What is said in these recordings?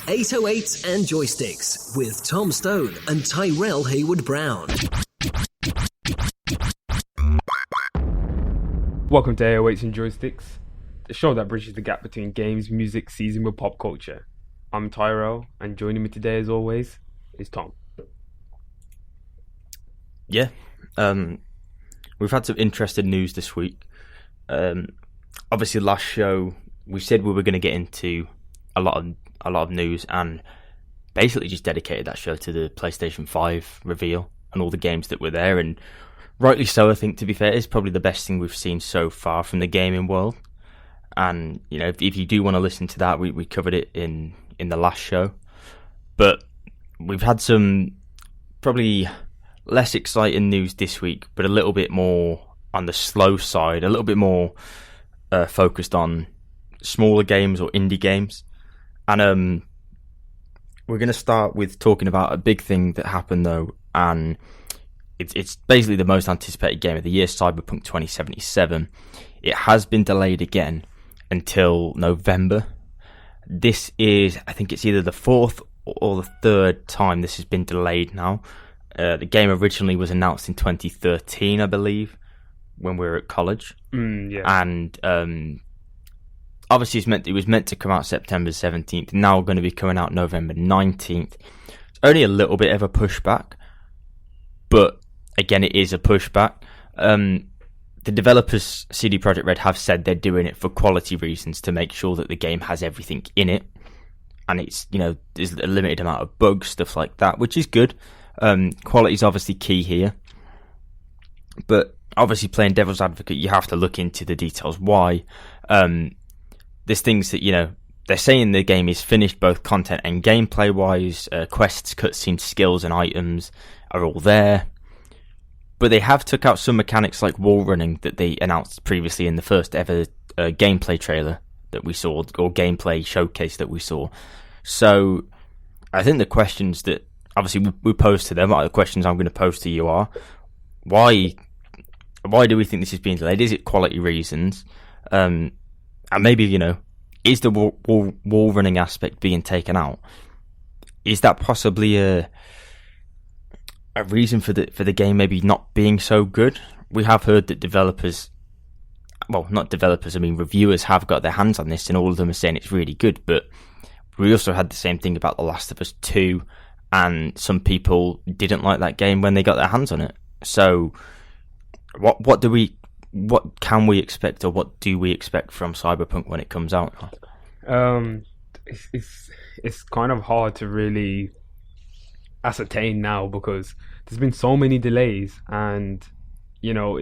808s and Joysticks with Tom Stone and Tyrell Hayward-Brown. Welcome to 808s and Joysticks, the show that bridges the gap between games, music, season with pop culture. I'm Tyrell, and joining me today, as always, is Tom. Yeah, we've had some interesting news this week. Obviously, last show we said we were going to get into a lot of news, and basically just dedicated that show to the PlayStation 5 reveal and all the games that were there. And rightly so, I think. To be fair, it's probably the best thing we've seen so far from the gaming world. And you know, if you do want to listen to that, we covered it in the last show. But we've had some probably less exciting news this week, but a little bit more on the slow side, a little bit more focused on smaller games or indie games. And we're going to start with talking about a big thing that happened though, and it's basically the most anticipated game of the year, Cyberpunk 2077. It has been delayed again until November. This is, I think it's either the fourth or the third time this has been delayed now. The game originally was announced in 2013, I believe, when we were at college. Yeah. And obviously it was meant to come out September 17th, now going to be coming out November 19th. It's only a little bit of a pushback, but again, it is a pushback. The developers, CD Projekt Red, have said they're doing it for quality reasons, to make sure that the game has everything in it. And it's, you know, there's a limited amount of bugs, stuff like that, which is good. Quality is obviously key here. But obviously, playing devil's advocate, you have to look into the details. Why? There's things that, you know, they're saying the game is finished both content and gameplay wise. Quests, cutscenes, skills and items are all there. But they have took out some mechanics like wall running that they announced previously in the first ever gameplay trailer that we saw, or gameplay showcase that we saw. So I think the questions that obviously we pose to them, the questions I'm going to pose to you are, why do we think this is being delayed? Is it quality reasons? And maybe, you know, is the wall running aspect being taken out? Is that possibly a reason for the game maybe not being so good? We have heard that reviewers have got their hands on this, and all of them are saying it's really good. But we also had the same thing about The Last of Us 2, and some people didn't like that game when they got their hands on it. So what can we expect, or what do we expect from Cyberpunk when it comes out? It's kind of hard to really ascertain now, because there's been so many delays, and you know,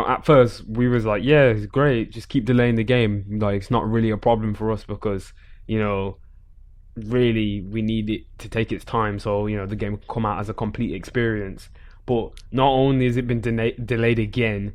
at first we was like, yeah, it's great, just keep delaying the game, like it's not really a problem for us, because, you know, really we need it to take its time, so, you know, the game will come out as a complete experience. But not only has it been delayed again,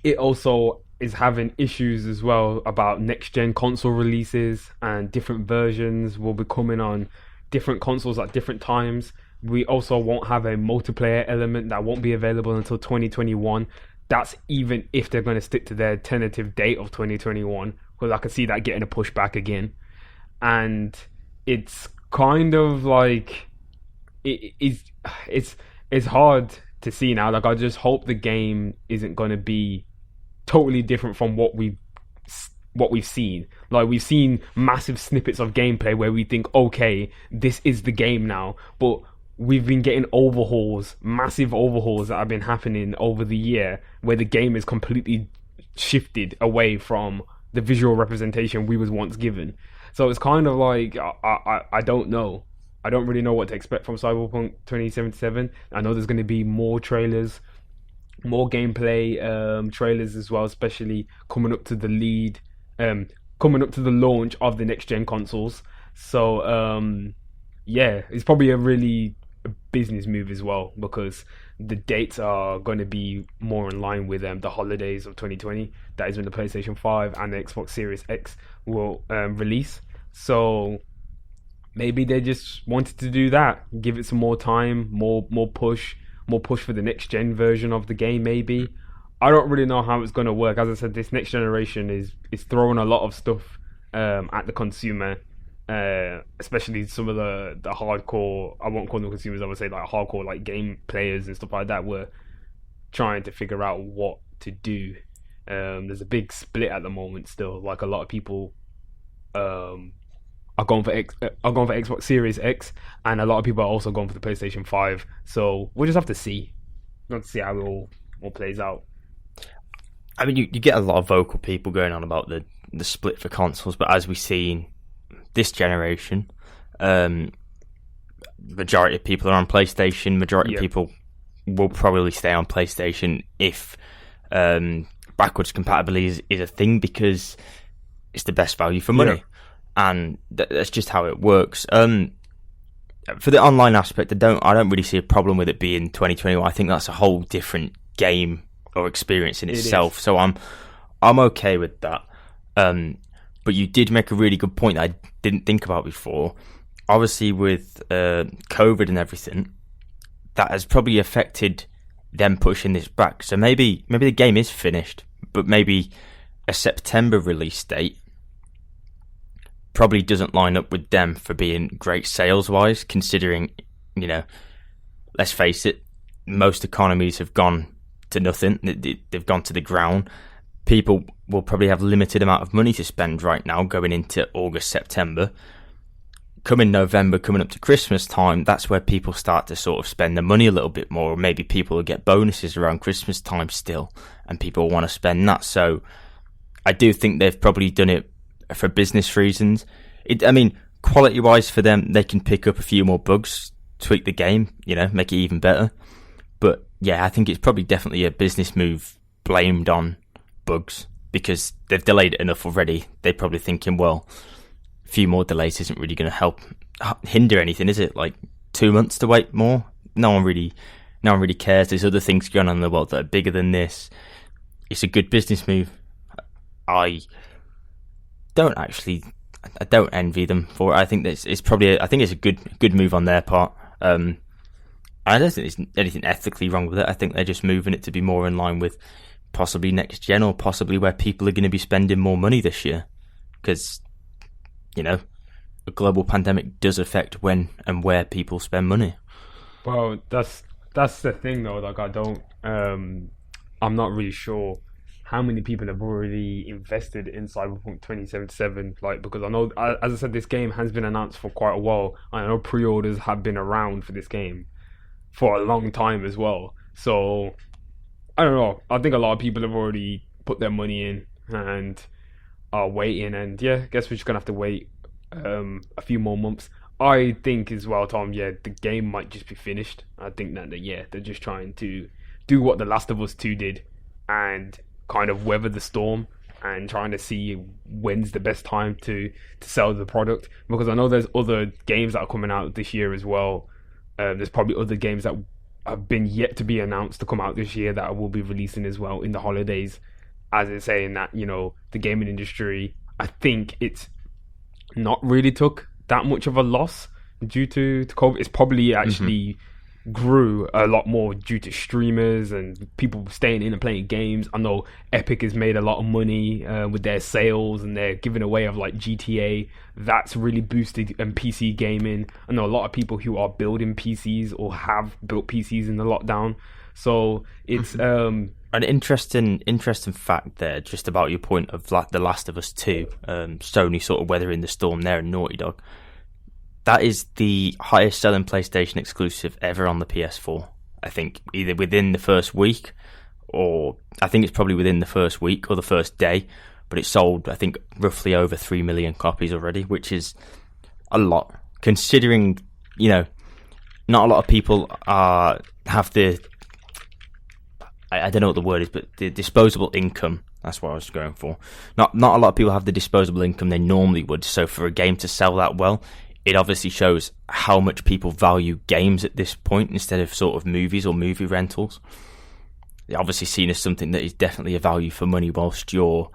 it also is having issues as well about next-gen console releases, and different versions will be coming on different consoles at different times. We also won't have a multiplayer element that won't be available until 2021. That's even if they're going to stick to their tentative date of 2021, because I could see that getting a pushback again. And it's kind of like it's hard to see now. Like, I just hope the game isn't going to be totally different from what we've seen. Like, we've seen massive snippets of gameplay where we think, okay, this is the game now. But we've been getting massive overhauls that have been happening over the year, where the game is completely shifted away from the visual representation we was once given. So it's kind of like, I don't know. I don't really know what to expect from Cyberpunk 2077. I know there's going to be more trailers, more gameplay trailers as well, especially coming up to the launch of the next gen consoles. So yeah, it's probably a really business move as well, because the dates are going to be more in line with the holidays of 2020. That is when the PlayStation 5 and the Xbox Series X will release. So maybe they just wanted to do that, give it some more time, more push for the next gen version of the game. Maybe, I don't really know how it's going to work. As I said, this next generation is throwing a lot of stuff at the consumer, especially some of the hardcore, I won't call them consumers, I would say like hardcore like game players and stuff like that, were trying to figure out what to do. There's a big split at the moment still. Like a lot of people are going for Xbox Series X, and a lot of people are also going for the PlayStation 5. So we'll just have to see. We'll have to see how it all plays out. I mean, you get a lot of vocal people going on about the split for consoles, but as we've seen this generation, majority of people are on PlayStation. Majority of people will probably stay on PlayStation if backwards compatibility is a thing, because it's the best value for money, and that's just how it works. For the online aspect, I don't really see a problem with it being 2021. I think that's a whole different game or experience in itself. So I'm okay with that. But you did make a really good point that I didn't think about before. Obviously, with COVID and everything, that has probably affected them pushing this back. So maybe the game is finished, but maybe a September release date probably doesn't line up with them for being great sales-wise, considering, let's face it, most economies have gone to nothing. They've gone to the ground. People will probably have limited amount of money to spend right now going into August, September. Coming November, coming up to Christmas time, that's where people start to sort of spend their money a little bit more. Or maybe people will get bonuses around Christmas time still, and people want to spend that. So I do think they've probably done it for business reasons. Quality-wise for them, they can pick up a few more bugs, tweak the game, make it even better. But yeah, I think it's probably definitely a business move blamed on bugs, because they've delayed it enough already. They're probably thinking, well, a few more delays isn't really going to hinder anything, is it? Like 2 months to wait more? No one really cares. There's other things going on in the world that are bigger than this. It's a good business move. I don't envy them for it. I think it's a good move on their part. I don't think there's anything ethically wrong with it. I think they're just moving it to be more in line with possibly next gen, or possibly where people are going to be spending more money this year. Because, a global pandemic does affect when and where people spend money. Well, that's the thing though. Like, I'm not really sure how many people have already invested in Cyberpunk 2077. Like, because I know, as I said, this game has been announced for quite a while. I know pre-orders have been around for this game for a long time as well. So I don't know. I think a lot of people have already put their money in and are waiting. And yeah, I guess we're just gonna have to wait a few more months. I think as well, Tom. Yeah, the game might just be finished. I think that they're just trying to do what The Last of Us 2 did and kind of weather the storm and trying to see when's the best time to sell the product. Because I know there's other games that are coming out this year as well. There's probably other games that have been yet to be announced to come out this year that I will be releasing as well in the holidays. As it's saying that, the gaming industry, I think it's not really took that much of a loss due to COVID. It's probably actually grew a lot more due to streamers and people staying in and playing games. I know Epic has made a lot of money with their sales, and they're giving away of like GTA. That's really boosted PC gaming. I know a lot of people who are building PCs or have built PCs in the lockdown. So it's an interesting fact there, just about your point of The Last of Us 2, Sony sort of weathering the storm there, and Naughty Dog. That is the highest selling PlayStation exclusive ever on the PS4. I think either within the first week, or I think it's probably within the first week or the first day, but it sold, I think, roughly over 3 million copies already, which is a lot, considering, not a lot of people have the, I don't know what the word is, but the disposable income. That's what I was going for. Not a lot of people have the disposable income they normally would, so for a game to sell that well, it obviously shows how much people value games at this point instead of sort of movies or movie rentals. They're obviously seen as something that is definitely a value for money whilst you're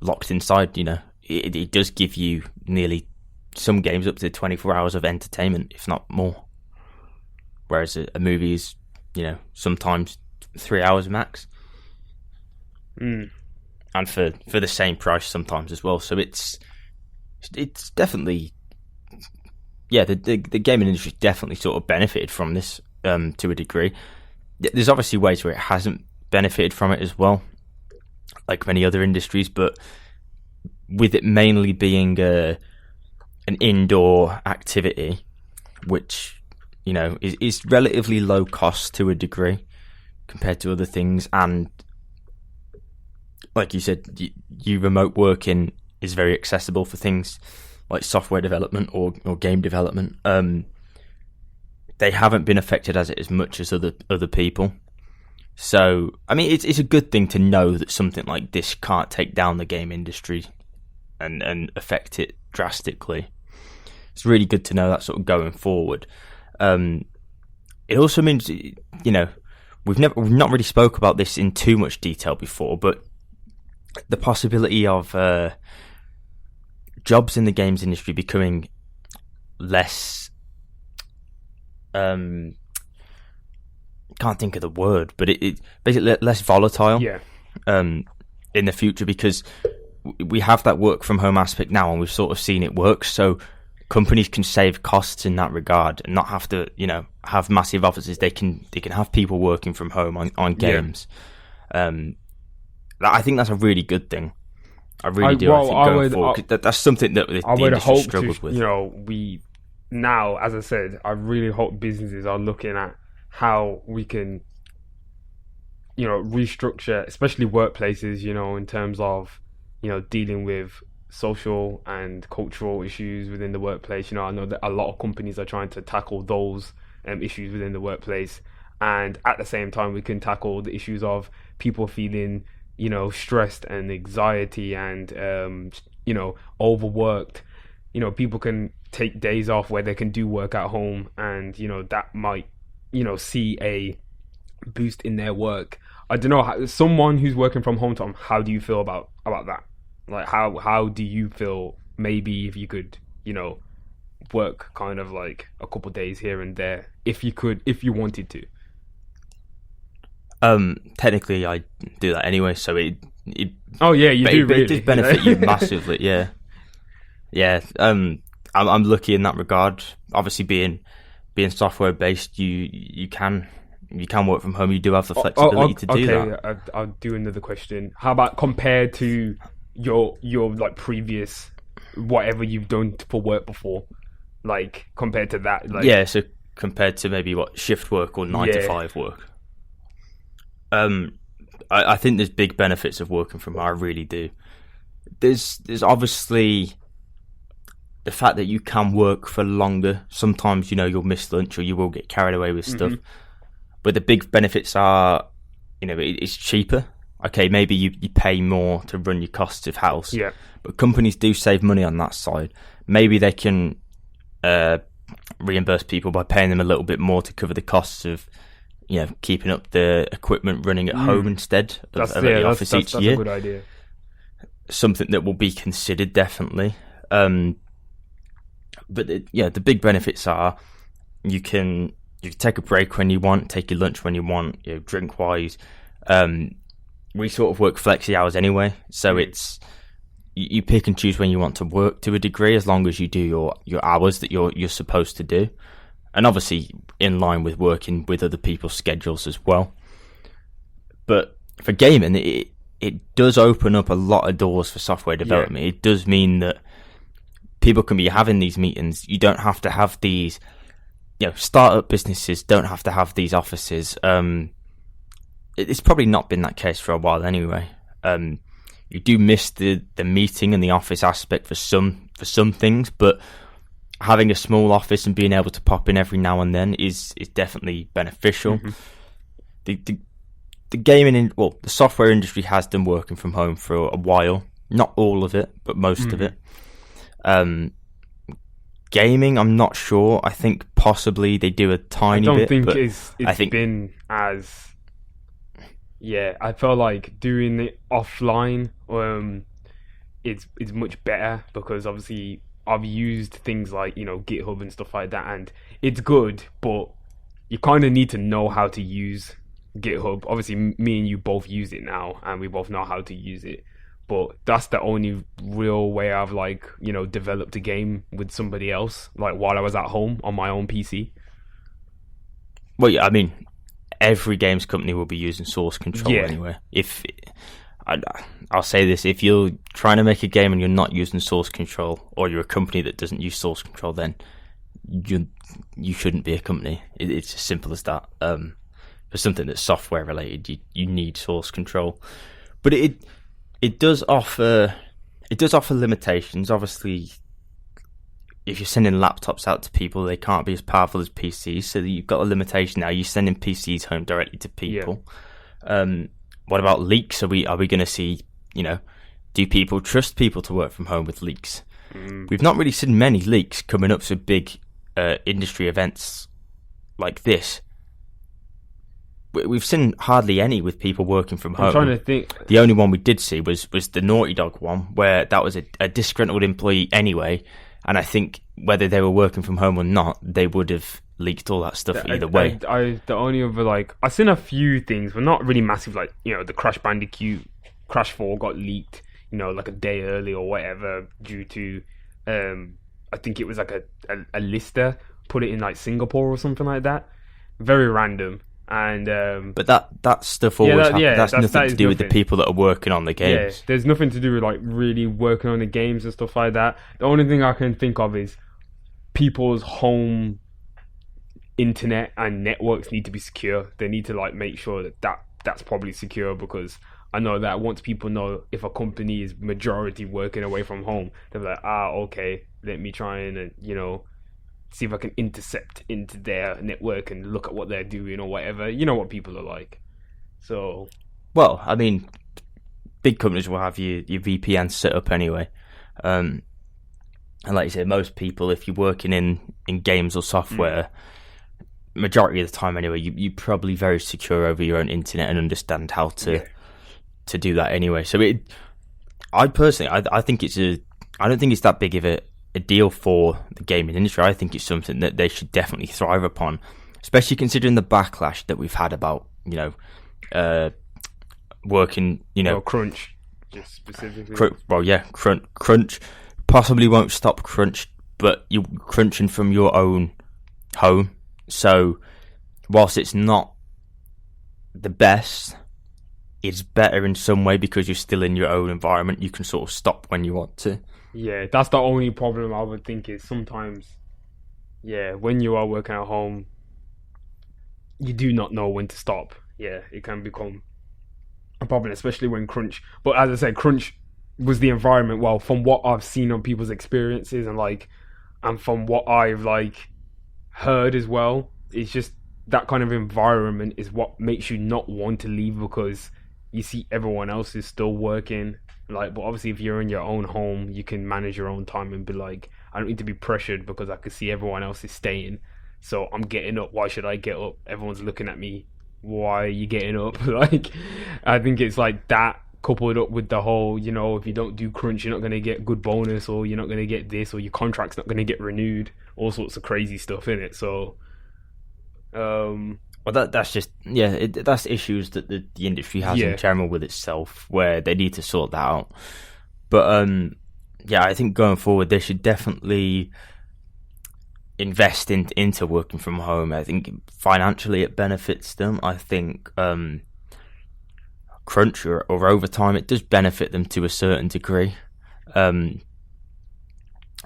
locked inside, It does give you nearly, some games, up to 24 hours of entertainment, if not more. Whereas a movie is, sometimes 3 hours max. And for the same price sometimes as well. So it's definitely yeah, the gaming industry definitely sort of benefited from this to a degree. There's obviously ways where it hasn't benefited from it as well, like many other industries, but with it mainly being an indoor activity, which, you know, is relatively low cost to a degree compared to other things, and like you said, you remote working is very accessible for things like software development or game development. They haven't been affected as much as other people. So, I mean, it's a good thing to know that something like this can't take down the game industry and affect it drastically. It's really good to know that sort of going forward. It also means, you know, we've not really spoke about this in too much detail before, but the possibility of jobs in the games industry becoming less, can't think of the word, but it basically less volatile. Yeah. In the future, because we have that work from home aspect now, and we've sort of seen it work. So companies can save costs in that regard and not have to, you know, have massive offices. They can have people working from home on games. Yeah. I think that's a really good thing. I really do. I think going forward, that's something that the industry struggles with. You know, we now, as I said, I really hope businesses are looking at how we can, you know, restructure, especially workplaces, you know, in terms of, you know, dealing with social and cultural issues within the workplace. You know, I know that a lot of companies are trying to tackle those issues within the workplace, and at the same time, we can tackle the issues of people feeling, you know, stressed and anxiety and, you know, overworked. You know, people can take days off where they can do work at home, and, you know, that might, you know, see a boost in their work. I don't know, someone who's working from home, Tom, how do you feel about that? Like, how do you feel, maybe if you could, you know, work kind of like a couple days here and there, if you wanted to? Technically, I do that anyway, so it oh yeah, you do really. It does benefit you massively, yeah. I'm lucky in that regard. Obviously, being software based, you can work from home. You do have the flexibility to do that. Okay, I'll do another question. How about compared to your like previous whatever you've done for work before, like compared to that, like, yeah. So compared to maybe what shift work or 9 to 5 work. I think there's big benefits of working from home. I really do. There's obviously the fact that you can work for longer. Sometimes, you know, you'll miss lunch or you will get carried away with stuff. But the big benefits are, you know, it's cheaper. Okay, maybe you pay more to run your costs of house. Yeah. But companies do save money on that side. Maybe they can reimburse people by paying them a little bit more to cover the costs of, you know, keeping up the equipment running at home instead of at the office each year. That's a good idea. Something that will be considered, definitely. But the big benefits are you can take a break when you want, take your lunch when you want, you know, drink wise. We sort of work flexi hours anyway, so it's you pick and choose when you want to work to a degree, as long as you do your hours that you're supposed to do. And obviously in line with working with other people's schedules as well. But for gaming, it does open up a lot of doors for software development. Yeah. It does mean that people can be having these meetings. You don't have to have these, you know, startup businesses don't have to have these offices. It's probably not been that case for a while anyway. You do miss the meeting and the office aspect for some things, but having a small office and being able to pop in every now and then is definitely beneficial. The gaming the software industry has done working from home for a while. Not all of it, but most of it. Gaming, I'm not sure. I think possibly they do a tiny bit. I don't think it's been as... Yeah, I feel like doing it offline it's much better, because obviously I've used things like, you know, GitHub and stuff like that, and it's good, but you kind of need to know how to use GitHub. Obviously, me and you both use it now, and we both know how to use it. But that's the only real way I've developed a game with somebody else, like while I was at home on my own PC. Well, yeah, I mean, every games company will be using source control anyway. I'll say this: if you're trying to make a game and you're not using source control, or you're a company that doesn't use source control, then you shouldn't be a company. It's as simple as that. For something that's software related, you need source control, but it does offer limitations. Obviously, if you're sending laptops out to people, they can't be as powerful as PCs, so you've got a limitation now. You're sending PCs home directly to people. What about leaks? Are we going to see, do people trust people to work from home with leaks? We've not really seen many leaks coming up to big industry events like this. We've seen hardly any with people working from home. I'm trying to think. The only one we did see was the Naughty Dog one, where that was a disgruntled employee anyway, and I think whether they were working from home or not, they would have leaked all that stuff either way. The only other, I've seen a few things, but not really massive, the Crash Bandicoot Crash 4 got leaked, a day early or whatever, due to, I think it was a lister put it in Singapore or something like that. Very random. And but that stuff always happens. That's nothing to do with the people that are working on the games. Yeah, there's nothing to do with really working on the games and stuff like that. The only thing I can think of is people's home internet and networks need to be secure. They need to make sure that's probably secure, because I know that once people know if a company is majority working away from home, they're like, okay, let me try and see if I can intercept into their network and look at what they're doing or whatever. You know what people are like. So, well, I mean, big companies will have your VPN set up anyway. And like you said, most people, if you're working in games or software, majority of the time anyway, you're probably very secure over your own internet and understand how to do that anyway. So I personally think I don't think it's that big of a deal for the gaming industry. I think it's something that they should definitely thrive upon, especially considering the backlash that we've had about working, crunch, just specifically. Crunch possibly won't stop crunch, but you're crunching from your own home. So whilst it's not the best, it's better in some way because you're still in your own environment. You can sort of stop when you want to. Yeah, that's the only problem I would think is sometimes, when you are working at home, you do not know when to stop. Yeah, it can become a problem, especially when crunch. But as I said, crunch was the environment. Well, from what I've seen on people's experiences and from what I've heard as well, it's just that kind of environment is what makes you not want to leave, because you see everyone else is still working. But obviously if you're in your own home, you can manage your own time and be like, I don't need to be pressured because I can see everyone else is staying, so I'm getting up. Why should I get up? Everyone's looking at me. Why are you getting up? I think it's that coupled up with the whole, if you don't do crunch, you're not going to get good bonus, or you're not going to get this, or your contract's not going to get renewed, all sorts of crazy stuff in it. So well, that's just that's issues that the industry has in general with itself, where they need to sort that out. But I think going forward they should definitely invest into working from home. I think financially it benefits them. I think crunch or overtime, it does benefit them to a certain degree. But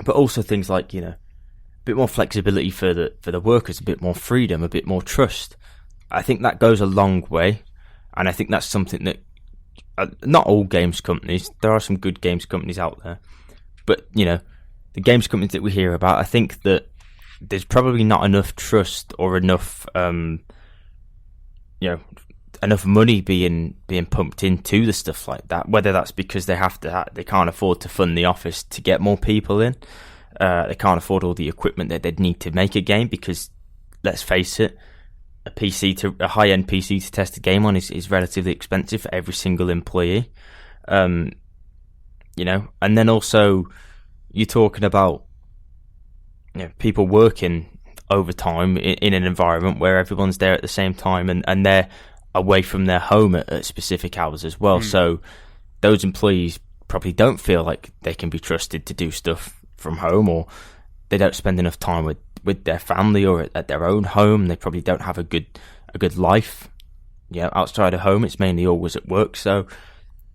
also things like a bit more flexibility for the workers, a bit more freedom, a bit more trust. I think that goes a long way, and I think that's something that not all games companies. There are some good games companies out there, but the games companies that we hear about, I think that there's probably not enough trust or enough enough money being pumped into the stuff like that. Whether that's because they can't afford to fund the office to get more people in, they can't afford all the equipment that they'd need to make a game, because let's face it, a high-end PC to test a game on is relatively expensive for every single employee. And then also you're talking about people working overtime in an environment where everyone's there at the same time, and they're away from their home at specific hours as well. So those employees probably don't feel like they can be trusted to do stuff from home, or they don't spend enough time with their family or at their own home. They probably don't have a good life. Outside of home, it's mainly always at work. So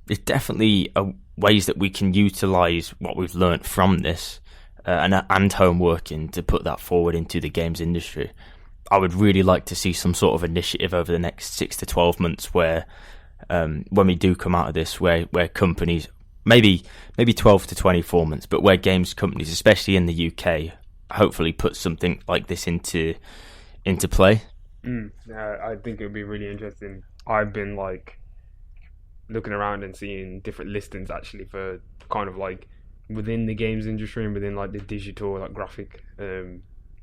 there's definitely ways that we can utilise what we've learnt from this and home working to put that forward into the games industry. I would really like to see some sort of initiative over the next 6 to 12 months where when we do come out of this, where companies, maybe 12 to 24 months, but where games companies, especially in the UK, hopefully put something like this into play. I think it would be really interesting. I've been looking around and seeing different listings actually for kind of within the games industry and within the digital graphic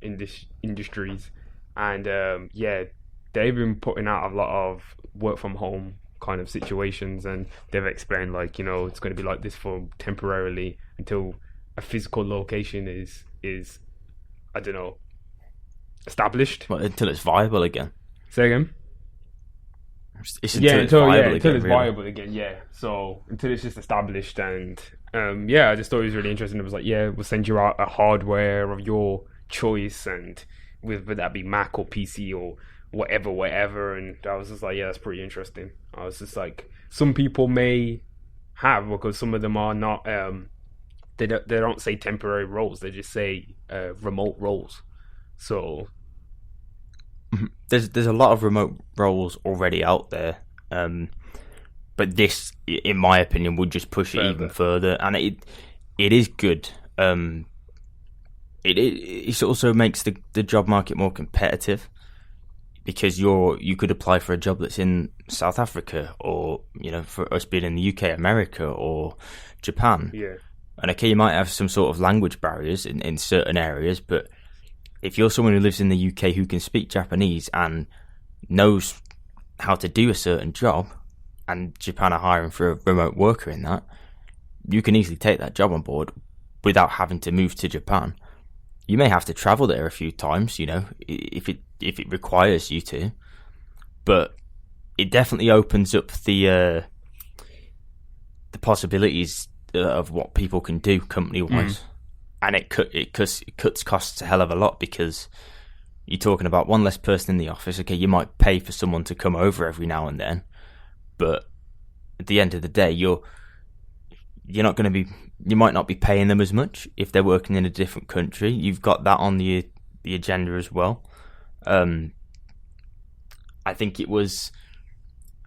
industries, and they've been putting out a lot of work from home kind of situations, and they've explained it's going to be like this for temporarily until a physical location is I don't know, established. Well, until it's viable again. Say again. Until it's viable again. Yeah. So until it's just established, and I just thought it was really interesting. It was we'll send you out a hardware of your choice, and whether that be Mac or PC or whatever. And I was just that's pretty interesting. I was just some people may have, because some of them are not. They don't say temporary roles. They just say remote roles. So there's a lot of remote roles already out there, but this, in my opinion, would just push it even further, and it is good. It also makes the job market more competitive, because you could apply for a job that's in South Africa, or for us being in the UK, America, or Japan. Yeah. And okay, you might have some sort of language barriers in certain areas, but if you're someone who lives in the UK who can speak Japanese and knows how to do a certain job, and Japan are hiring for a remote worker in that, you can easily take that job on board without having to move to Japan. You may have to travel there a few times, if it requires you to, but it definitely opens up the possibilities of what people can do company-wise. And it cuts costs a hell of a lot, because you're talking about one less person in the office. Okay, you might pay for someone to come over every now and then, but at the end of the day, you might not be paying them as much if they're working in a different country. You've got that on the agenda as well. I think it was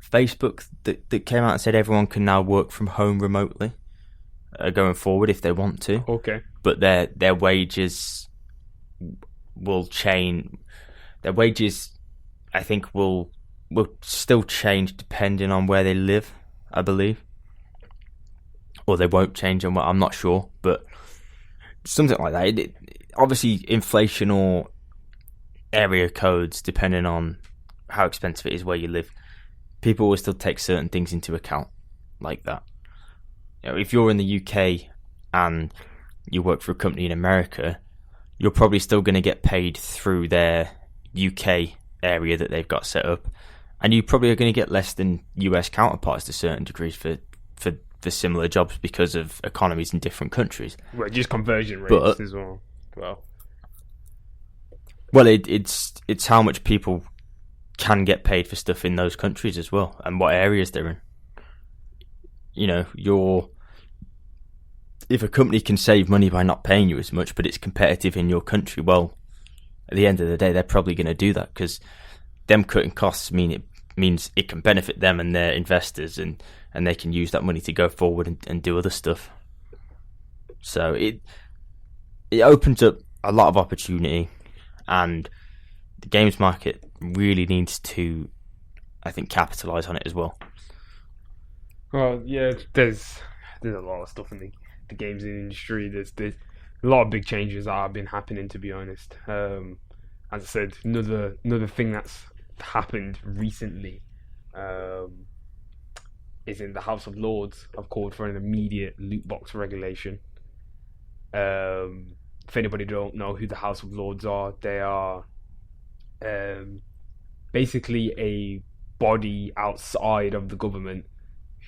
Facebook that came out and said everyone can now work from home remotely going forward if they want to. Okay. But their wages will change. Their wages, I think, will still change depending on where they live, I believe. Or they won't change, and I'm not sure, but something like that. Obviously, inflation or area codes, depending on how expensive it is where you live, people will still take certain things into account like that. If you're in the UK and you work for a company in America, you're probably still going to get paid through their UK area that they've got set up, and you probably are going to get less than US counterparts to certain degrees for similar jobs because of economies in different countries. Well, just conversion rates as well. Well, it's how much people can get paid for stuff in those countries as well, and what areas they're in. If a company can save money by not paying you as much, but it's competitive in your country, well, at the end of the day, they're probably going to do that, because them cutting costs means it can benefit them and their investors, and they can use that money to go forward and do other stuff. So it opens up a lot of opportunity, and the games market really needs to, I think, capitalise on it as well. Well, yeah, there's a lot of stuff in the games industry. There's a lot of big changes that have been happening, to be honest. As I said, another thing that's happened recently is in the House of Lords have called for an immediate loot box regulation. If anybody don't know who the House of Lords are, they are basically a body outside of the government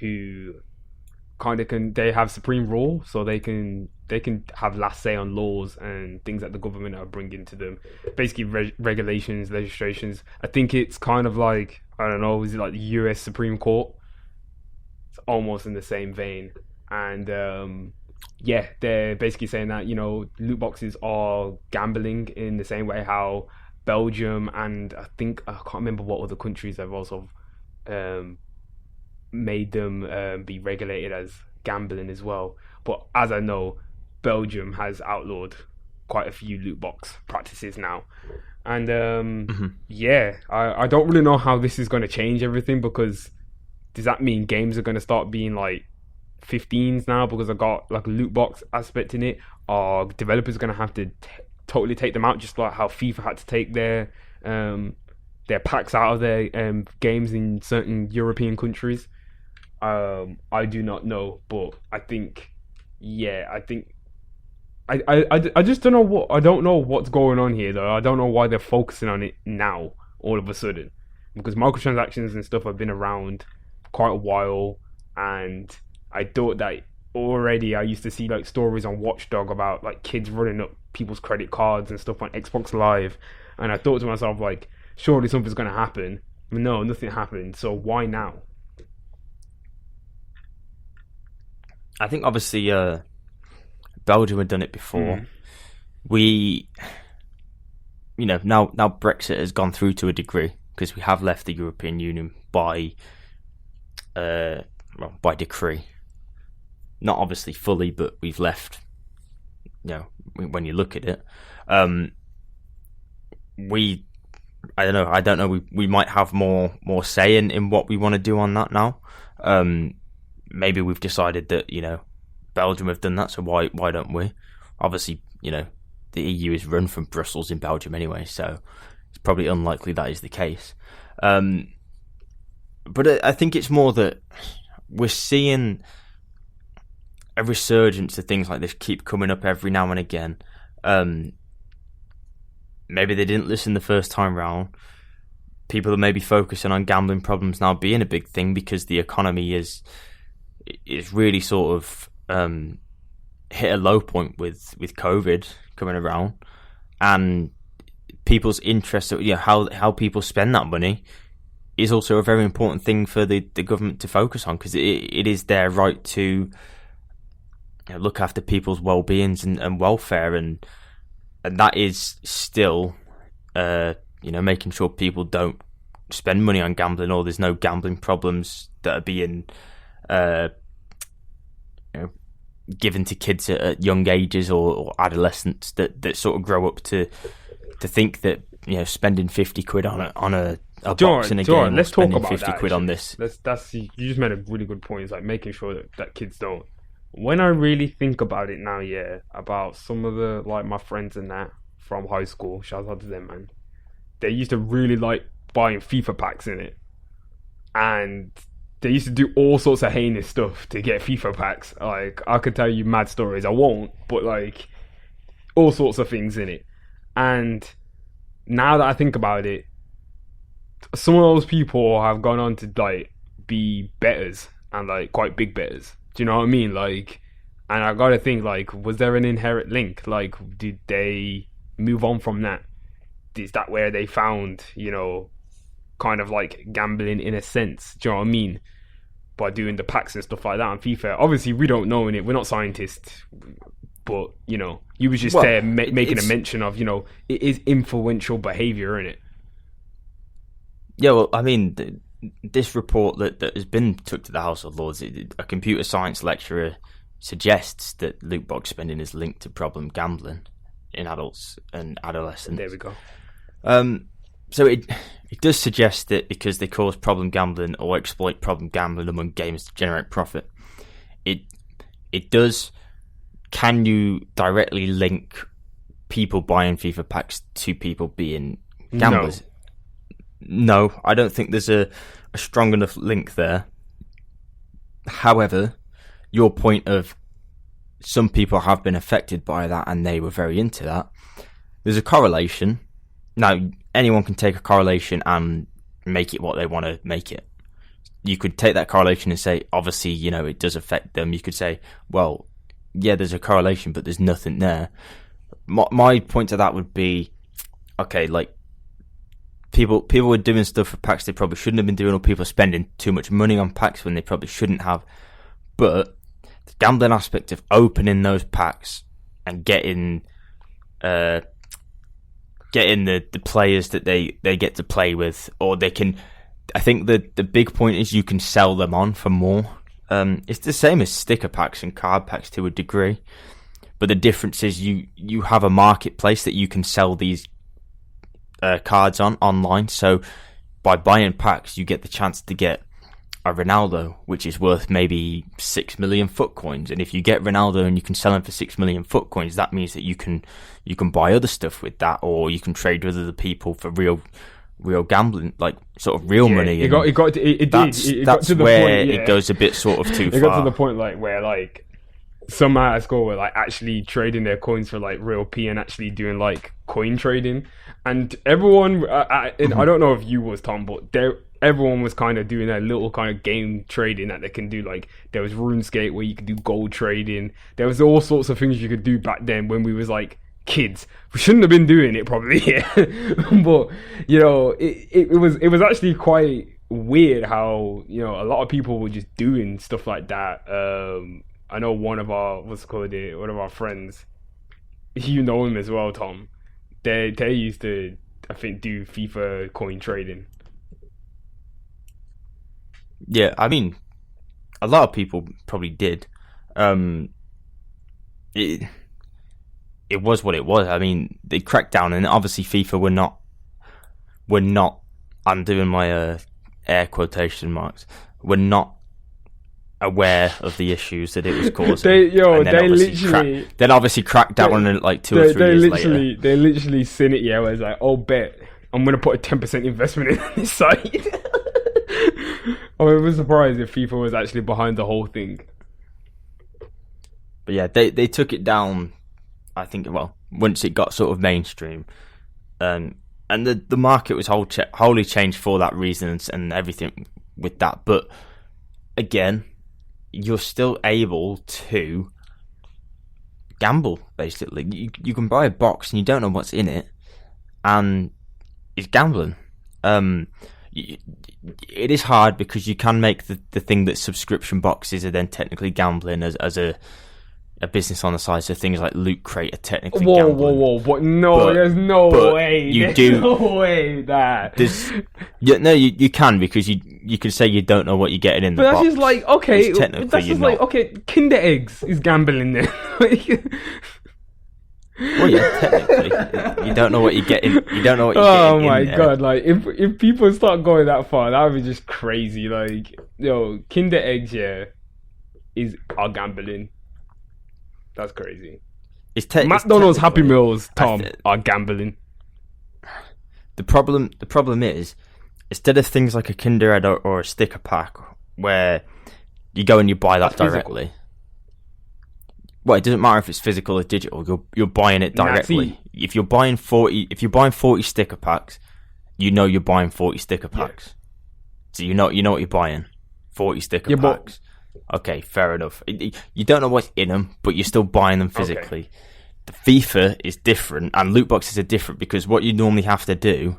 who they have supreme rule, so they can have last say on laws and things that the government are bringing to them. Basically, regulations, legislations. I think it's kind of like, I don't know, is it like the U.S. Supreme Court? It's almost in the same vein, and yeah, they're basically saying that, you know, loot boxes are gambling in the same way how Belgium and I can't remember what other countries have also made them be regulated as gambling as well. But as I know, Belgium has outlawed quite a few loot box practices now. And yeah, I don't really know how this is going to change everything, because does that mean games are going to start being like 15s now because I've got like a loot box aspect in it? Are developers going to have to totally take them out, just like how FIFA had to take their packs out of their games in certain European countries? I do not know, but I think I just don't know I don't know what's going on here though. I don't know why they're focusing on it now all of a sudden, because microtransactions and stuff have been around quite a while, and I thought that already. I used to see like stories on Watchdog about like kids running up people's credit cards and stuff on Xbox Live, and I thought to myself, like, surely something's going to happen. But no, nothing happened. So why now? I think obviously Belgium had done it before. We, you know, now Brexit has gone through to a degree, because we have left the European Union by decree. Not obviously fully, but we've left. You know, when you look at it, I don't know. We might have more say in what we want to do on that now. Maybe we've decided that, you know, Belgium have done that, so why don't we? Obviously, you know, the EU is run from Brussels in Belgium anyway, so it's probably unlikely that is the case. But I think it's more that we're seeing a resurgence of things like this keep coming up every now and again. Maybe they didn't listen the first time round. People are maybe focusing on gambling problems now being a big thing because the economy is really sort of hit a low point with COVID coming around, and people's interest, you know, how people spend that money is also a very important thing for the government to focus on, because it is their right to, you know, look after people's well-beings and welfare, and that is still you know, making sure people don't spend money on gambling, or there's no gambling problems that are being you know, given to kids at young ages or adolescents that sort of grow up to think that, you know, spending 50 quid on a box in a game, let's talk about 50 that, quid on this. You just made a really good point. It's like making sure that kids don't. When I really think about it now, yeah, about some of the, like, my friends and that from high school, shout out to them, man. They used to really like buying FIFA packs in it, and they used to do all sorts of heinous stuff to get FIFA packs. Like, I could tell you mad stories. I won't, but like all sorts of things in it. And now that I think about it, some of those people have gone on to like be betters, and like quite big betters. Do you know what I mean? Like, and I gotta think, like, was there an inherent link? Like, did they move on from that? Is that where they found, you know, kind of like gambling in a sense? Do you know what I mean? By doing the packs and stuff like that on FIFA. Obviously, we don't know in it. We're not scientists, but you know, you was just there making a mention of, you know, it is influential behavior in it. Yeah, well, I mean, this report that has been took to the House of Lords, a computer science lecturer suggests that loot box spending is linked to problem gambling in adults and adolescents. There we go. So it does suggest that because they cause problem gambling or exploit problem gambling among gamers to generate profit, it does. Can you directly link people buying FIFA packs to people being gamblers? No, I don't think there's a strong enough link there. However, your point of some people have been affected by that and they were very into that, there's a correlation. Now, anyone can take a correlation and make it what they want to make it. you could take that correlation and say, obviously, it does affect them. You could say, well, yeah, there's a correlation, but there's nothing there. My point to that would be, okay, like, people were doing stuff for packs they probably shouldn't have been doing, or people are spending too much money on packs when they probably shouldn't have. But the gambling aspect of opening those packs and getting the players that they get to play with, or they can, I think the big point is you can sell them on for more. It's the same as sticker packs and card packs to a degree, but the difference is you have a marketplace that you can sell these cards online. So by buying packs, you get the chance to get a Ronaldo, which is worth maybe 6 million foot coins. And if you get Ronaldo and you can sell him for 6 million foot coins, that means that you can buy other stuff with that, or you can trade with other people for real gambling, like sort of real money. That's where it goes a bit sort of too far. It got to the point like where like some at school were like actually trading their coins for like real P and actually doing like coin trading, and everyone I don't know if you was Tom, but everyone was kind of doing that little kind of game trading that they can do. Like there was RuneScape where you could do gold trading. There was all sorts of things you could do back then when we was like kids. We shouldn't have been doing it probably, but it was actually quite weird how a lot of people were just doing stuff like that. I know one of our friends, you know him as well, Tom. They used to, I think, do FIFA coin trading. Yeah, I mean, a lot of people probably did. It was what it was. I mean, they cracked down, and obviously FIFA were not. I'm doing my air quotation marks. Were not aware of the issues that it was causing. Then obviously cracked down on it like 2 or 3 years later. They literally seen it. Yeah, where it's like, oh, bet I'm gonna put a 10% investment in this site. I was surprised if FIFA was actually behind the whole thing. But yeah, they took it down. I think, well, once it got sort of mainstream, and the market was wholly changed for that reason and everything with that. But again, you're still able to gamble, basically. You can buy a box and you don't know what's in it, and it's gambling. It is hard because you can make the thing that subscription boxes are then technically gambling as a business on the side. So things like Loot Crate are technically gambling. Whoa! No, there's no way. There's no way that. You can, because you could say you don't know what you're getting in the box. But that's just like, okay. That's just like, okay, Kinder Eggs is gambling then. Well, yeah, technically, you don't know what you're getting. You don't know what you're getting. Oh my god! Like, if people start going that far, that would be just crazy. Like, Kinder Eggs, are gambling. That's crazy. McDonald's Happy Meals, Tom, are gambling. The problem is, instead of things like a Kinder Egg or a sticker pack, where you go and you buy that directly. Physical. Well, it doesn't matter if it's physical or digital. You're buying it directly. If you're buying 40 sticker packs, you're buying 40 sticker packs. Yeah. So you know what you're buying. 40 sticker packs. Okay, fair enough. You don't know what's in them, but you're still buying them physically. Okay. The FIFA is different, and loot boxes are different, because what you normally have to do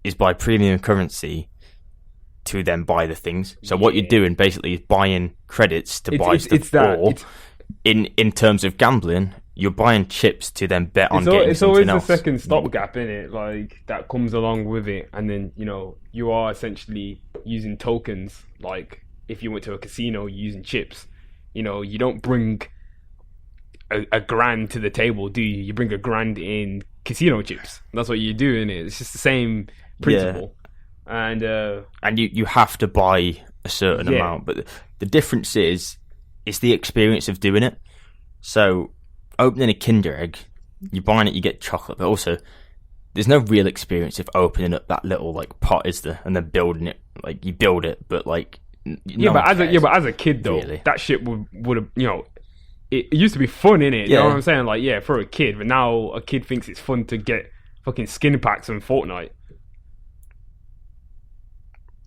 is buy premium currency to then buy the things. So what you're doing basically is buying credits to buy stuff. In terms of gambling, you're buying chips to then bet on getting it's something else. It's always the second stopgap, innit? Like, that comes along with it, and then you are essentially using tokens. Like, if you went to a casino using chips, you don't bring a grand to the table, do you? You bring a grand in casino chips. That's what you do, innit? It's just the same principle. Yeah. And you have to buy a certain amount, but the difference is, it's the experience of doing it. So, opening a Kinder Egg, you're buying it, you get chocolate, but also, there's no real experience of opening up that little pot, is there? And then building it, like, you build it, but like, but as a kid though, really, that shit would have, it used to be fun, innit? You know what I'm saying? Like, for a kid, but now a kid thinks it's fun to get fucking skin packs on Fortnite.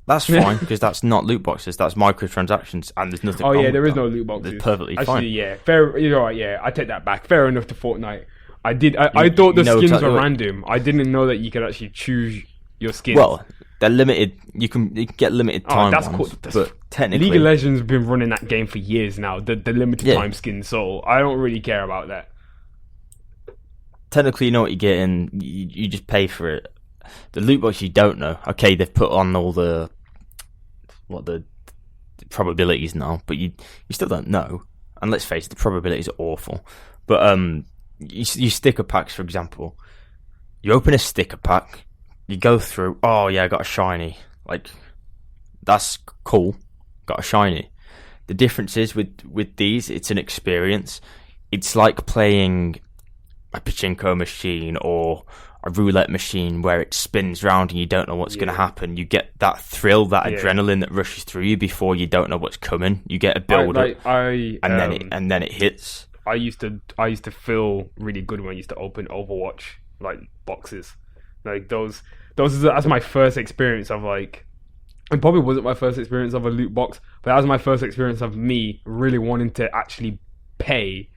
That's fine because that's not loot boxes. That's microtransactions, and there's nothing. Oh wrong yeah, there with is that. no loot boxes. It's perfectly Actually, fine. yeah, fair. You know what? Yeah, I take that back. Fair enough to Fortnite. I thought the know skins exactly were what- random. I didn't know that you could actually choose your skins. Well, they're limited. You can get limited time that's ones, cool. but technically, League of Legends have been running that game for years now. The limited Yeah. time skins, so I don't really care about that. technically, you know what you're getting. You just pay for it. The loot box, you don't know. Okay, they've put on all the probabilities now, but you still don't know. And let's face it, the probabilities are awful. But you sticker packs, for example. You open a sticker pack, you go through. Oh yeah, I got a shiny. Like, that's cool. Got a shiny. The difference is with these, it's an experience. It's like playing a pachinko machine or a roulette machine where it spins round and you don't know what's going to happen. You get that thrill, that adrenaline that rushes through you before you don't know what's coming. You get a build up, and then it hits. I used to feel really good when I used to open Overwatch like boxes, like those. That's my first experience of like. It probably wasn't my first experience of a loot box, but that was my first experience of me really wanting to actually pay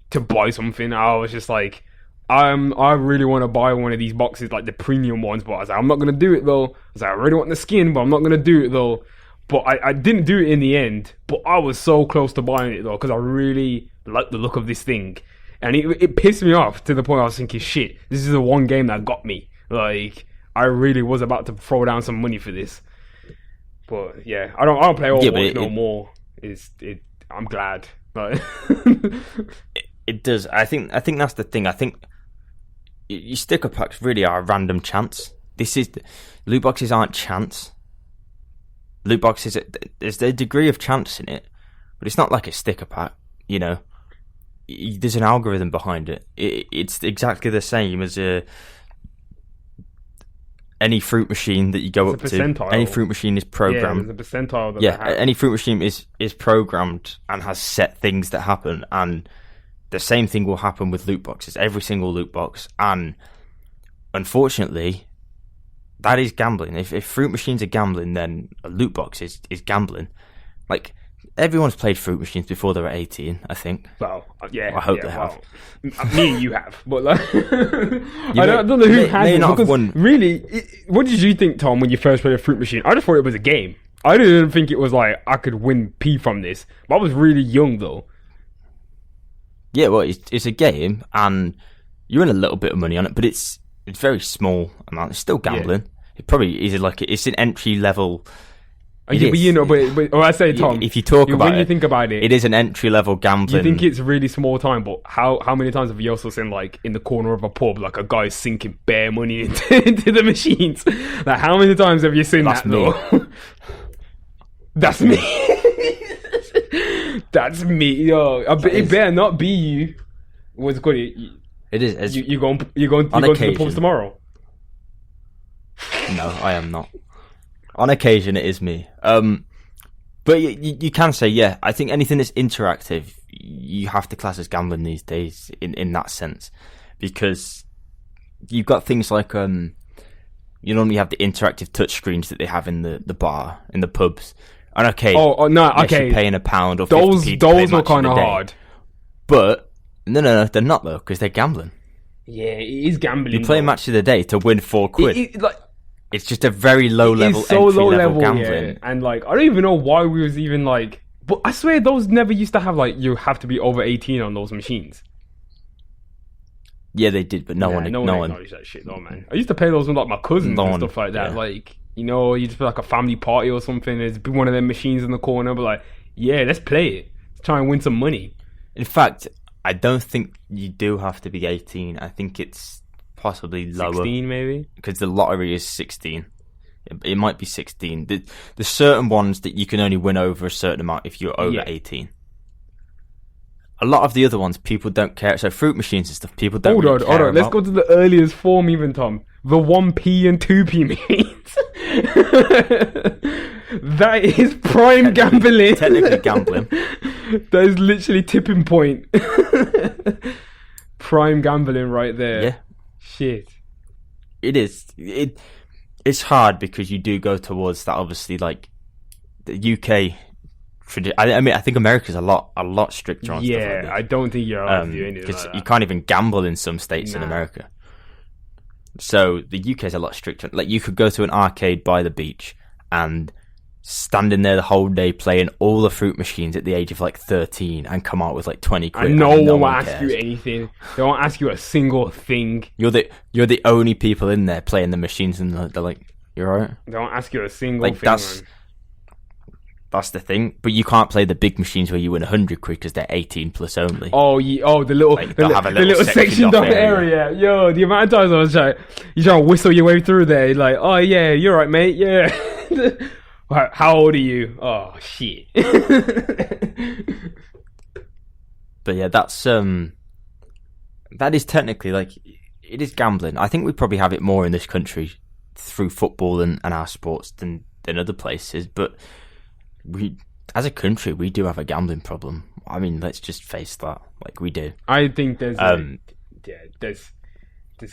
to buy something. I was just like, I really want to buy one of these boxes, like the premium ones, but I was like, I'm not going to do it though. I was like, I really want the skin, but I'm not going to do it though. But I didn't do it in the end, but I was so close to buying it though, because I really liked the look of this thing. And it pissed me off to the point I was thinking, shit, this is the one game that got me. Like, I really was about to throw down some money for this. But yeah, I don't play Overwatch no more. I'm glad. But it does. I think that's the thing. I think your sticker packs really are a random chance. Loot boxes aren't chance. Loot boxes, there's a degree of chance in it, but it's not like a sticker pack. You know, there's an algorithm behind it. It's exactly the same as any fruit machine that you go up to. Any fruit machine is programmed. Yeah, there's a percentile that any fruit machine is programmed and has set things that happen, and the same thing will happen with loot boxes. Every single loot box, and unfortunately, that is gambling. If fruit machines are gambling, then a loot box is gambling. Like, everyone's played fruit machines before they were 18, I think. Well, yeah. I hope they have. Me and you have, but like, I don't know who has it. Because really, what did you think, Tom, when you first played a fruit machine? I just thought it was a game. I didn't think it was like I could win P from this. But I was really young though. Yeah, well, it's a game, and you win a little bit of money on it, but it's very small amount. It's still gambling. It probably is like it's an entry level. But you know, but I say, Tom, if you talk about when you think about it, it is an entry level gambling. You think it's really small time, but how many times have you also seen like in the corner of a pub, like a guy sinking bare money into the machines? Like, how many times have you seen that? Though? That's me. That's me, yo. It better not be you. What's good? It is. You going to the pubs tomorrow? No, I am not. On occasion, it is me. But you can say, yeah, I think anything that's interactive, you have to class as gambling these days in that sense. Because you've got things like, you normally have the interactive touchscreens that they have in the bar, in the pubs. And okay, you're paying £1 or 50p. Those are kind of hard. But, no, they're not though, because they're gambling. Yeah, it is gambling. You play a match of the day to win £4. It's just a very low level, entry level gambling. Yeah. And like, I don't even know why we was even like, but I swear those never used to have like, you have to be over 18 on those machines. Yeah, they did, but no one acknowledged that shit though, man. I used to play those with like my cousins and stuff like that. Yeah. Like, you know, you just play like a family party or something. There's one of them machines in the corner, but like, yeah, let's play it. Let's try and win some money. In fact, I don't think you do have to be 18. I think it's possibly lower. 16 maybe? Because the lottery is 16. It might be 16. There's certain ones that you can only win over a certain amount if you're over 18. A lot of the other ones, people don't care. So fruit machines and stuff, people don't care Hold on. Let's go to the earliest form even, Tom. The 1p and 2p machines. That is prime gambling. Technically gambling. That is literally tipping point. Prime gambling right there. Yeah. Shit. It is. it's hard because you do go towards that. Obviously, like the UK. I mean, I think America's a lot stricter on stuff like this. I don't think you're allowed to do anything because like that. you can't even gamble in some states in America. So the UK's a lot stricter. Like you could go to an arcade by the beach and stand in there the whole day playing all the fruit machines at the age of like 13 and come out with like 20 quid. And no one will ask you anything. They won't ask you a single thing. You're the only people in there playing the machines, and they're like, "You're right." They won't ask you a single thing. That's the thing, but you can't play the big machines where you win 100 quid because they're 18 plus only. Oh, the little, like, the little sectioned off area. Yo, the amount of times I was trying to whistle your way through there. You're like, oh yeah, you're right, mate. Yeah. How old are you? Oh shit. But yeah, that is technically like it is gambling. I think we probably have it more in this country through football and our sports than other places, but. We, as a country, we do have a gambling problem. I mean, let's just face that. Like, we do. I think there's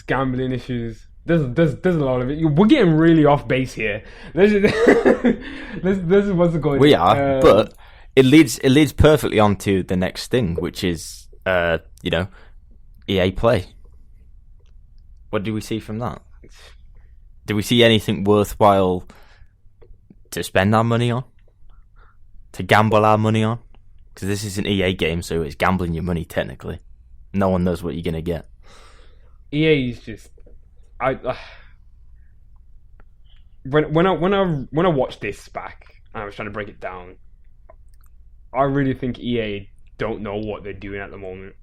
gambling issues. There's a lot of it. We're getting really off base here. This is what's going. We are, but it leads perfectly onto the next thing, which is EA Play. What do we see from that? Do we see anything worthwhile to spend our money on? To gamble our money on? Because this is an EA game, so it's gambling your money technically. No one knows what you're gonna get. EA is just when I watched this back and I was trying to break it down, I really think EA don't know what they're doing at the moment.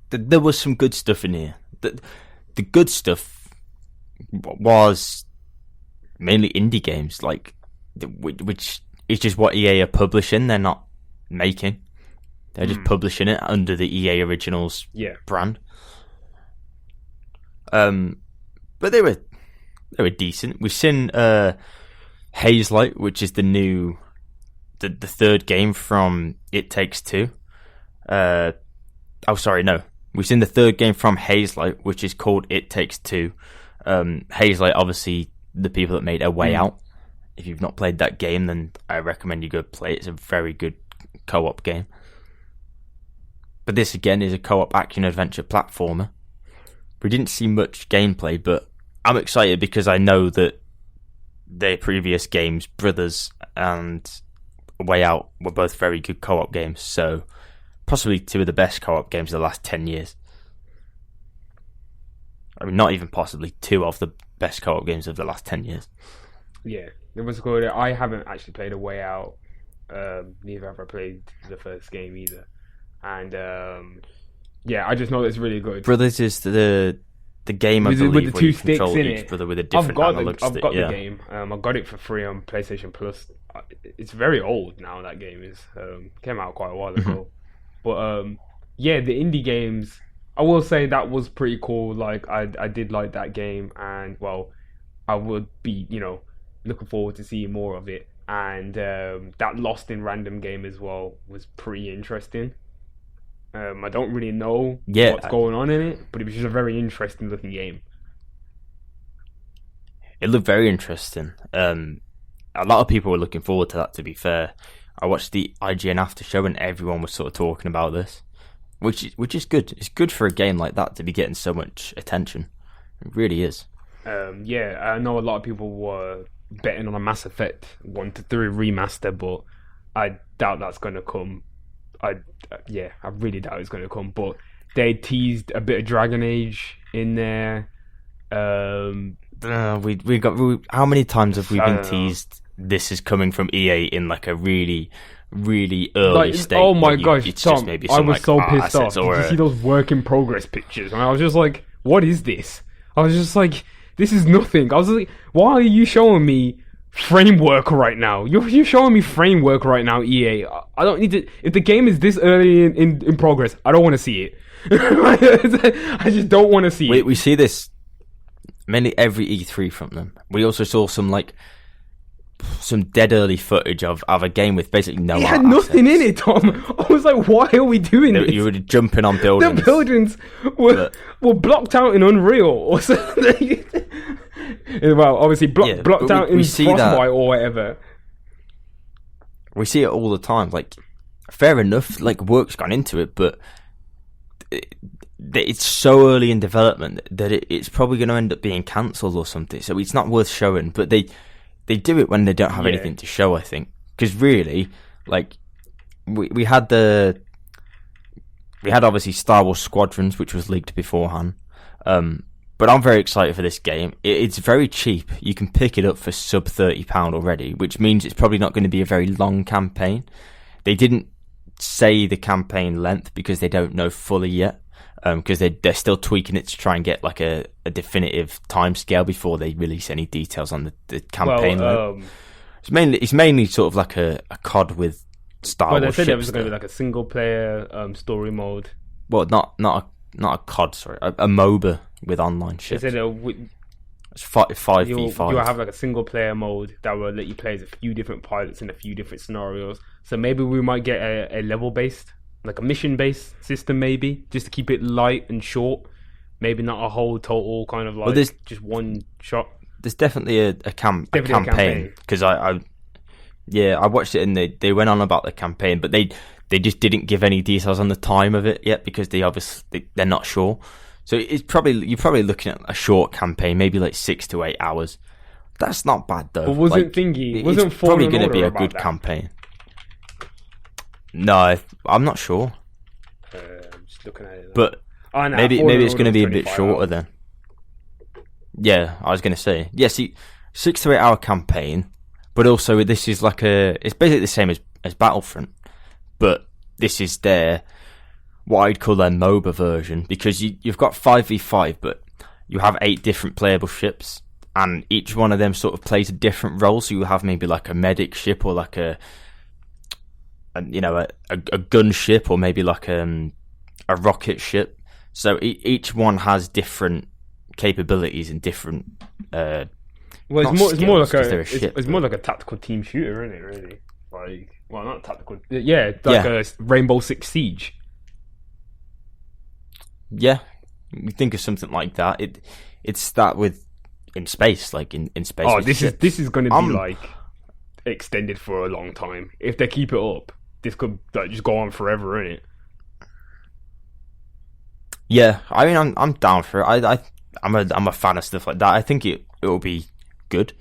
There was some good stuff in here. The good stuff was mainly indie games, like which is just what EA are publishing. They're not making. They're just publishing it under the EA Originals brand. But they were decent. We've seen Haze Light, which is the third game from It Takes Two. We've seen the third game from Haze Light, which is called It Takes Two. Haze Light, obviously, the people that made A Way Out. If you've not played that game, then I recommend you go play it. It's a very good co-op game. But this, again, is a co-op action-adventure platformer. We didn't see much gameplay, but I'm excited because I know that their previous games, Brothers and A Way Out, were both very good co-op games. So, possibly two of the best co-op games of the last 10 years. I mean, not even possibly two of the best co-op games of the last 10 years. Yeah, it was good. I haven't actually played A Way Out. Neither have I played the first game either. And I just know it's really good. Brothers is the game I believe with the where two you sticks control in each it. brother with a different analog stick. I've got the game. I got it for free on PlayStation Plus. It's very old now. That game is came out quite a while ago. But the indie games, I will say that was pretty cool. Like I did like that game, and well, I would be looking forward to seeing more of it. And that Lost in Random game as well was pretty interesting. I don't really know what's going on in it, but it was just a very interesting looking game. It looked very interesting. A lot of people were looking forward to that, to be fair. I watched the IGN after show and everyone was sort of talking about this, which is good. It's good for a game like that to be getting so much attention. It really is. I know a lot of people were betting on a Mass Effect 1 to 3 remaster, but I doubt that's going to come. I really doubt it's going to come. But they teased a bit of Dragon Age in there. We got. How many times have we been teased? This is coming from EA in like a really, really early state. Oh my gosh, Tom! I was so pissed off. Did you see those work in progress pictures? And I was just like, "What is this?" I was just like, "This is nothing." I was like, "Why are you showing me framework right now? You're showing me framework right now, EA. I don't need to. If the game is this early in progress, I don't want to see it. I just don't want to see it." We see this mainly every E3 from them. We also saw some like some dead early footage of a game with basically no. It art had nothing assets. in it, Tom. I was like, why are we doing this? You were jumping on buildings. The buildings were blocked out in Unreal or something. Well, obviously blocked out in Frostbite or whatever. We see it all the time. Like, fair enough, like, work's gone into it, but it's so early in development that it's probably going to end up being cancelled or something. So it's not worth showing. But they do it when they don't have anything to show, I think. Because really, like, we had obviously Star Wars Squadrons, which was leaked beforehand. But I'm very excited for this game. It's very cheap. You can pick it up for sub £30 already, which means it's probably not going to be a very long campaign. They didn't say the campaign length because they don't know fully yet, because they're still tweaking it to try and get like a definitive timescale before they release any details on the campaign. It's mainly sort of like a COD with Star Wars. Well, they said ships, it was going to be like a single player story mode. Well, not a COD, sorry, a MOBA with online ships. They said it's 5v5. You'll have like a single player mode that will let you play as a few different pilots in a few different scenarios. So maybe we might get a level based, like a mission based system, maybe just to keep it light and short. Maybe not a whole total kind of like just one shot. There's definitely a campaign because I watched it and they went on about the campaign, but they just didn't give any details on the time of it yet because they're not sure. So you're probably looking at a short campaign, maybe like 6 to 8 hours. That's not bad though. But wasn't it's probably going to be a good campaign. No, I'm not sure. I'm just looking at it. But maybe it's going to be a bit shorter then. Yeah, I was going to say. Yeah, see, 6 to 8 hour campaign, but also this is like it's basically the same as Battlefront, but this is what I'd call their MOBA version, because you've got 5v5, but you have 8 different playable ships, and each one of them sort of plays a different role. So you have maybe like a medic ship, or like a gun ship, or maybe like a rocket ship. So each one has different capabilities and different. It's more like a tactical team shooter, isn't it? Really, like, well, not tactical. Yeah, a Rainbow Six Siege. Yeah, you think of something like that. It's that with in space, like in space. Oh, this is going to be like extended for a long time. If they keep it up, this could like just go on forever, innit? Yeah, I mean, I'm down for it. I'm a fan of stuff like that. I think it will be good.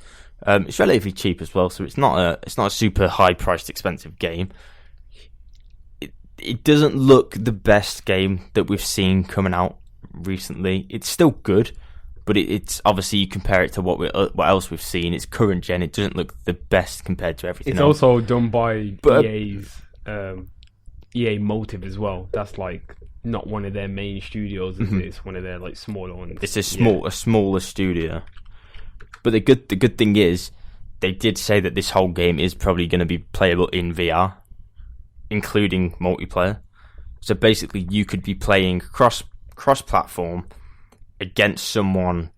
It's relatively cheap as well, so it's not a super high priced expensive game. It doesn't look the best game that we've seen coming out recently. It's still good, but it's obviously you compare it to what else we've seen. It's current gen. It doesn't look the best compared to everything. It's else. Also done by EA's EA Motive as well. That's like not one of their main studios. It's one of their like smaller ones. It's a smaller studio. But the good thing is, they did say that this whole game is probably going to be playable in VR, including multiplayer. So basically, you could be playing cross-platform against someone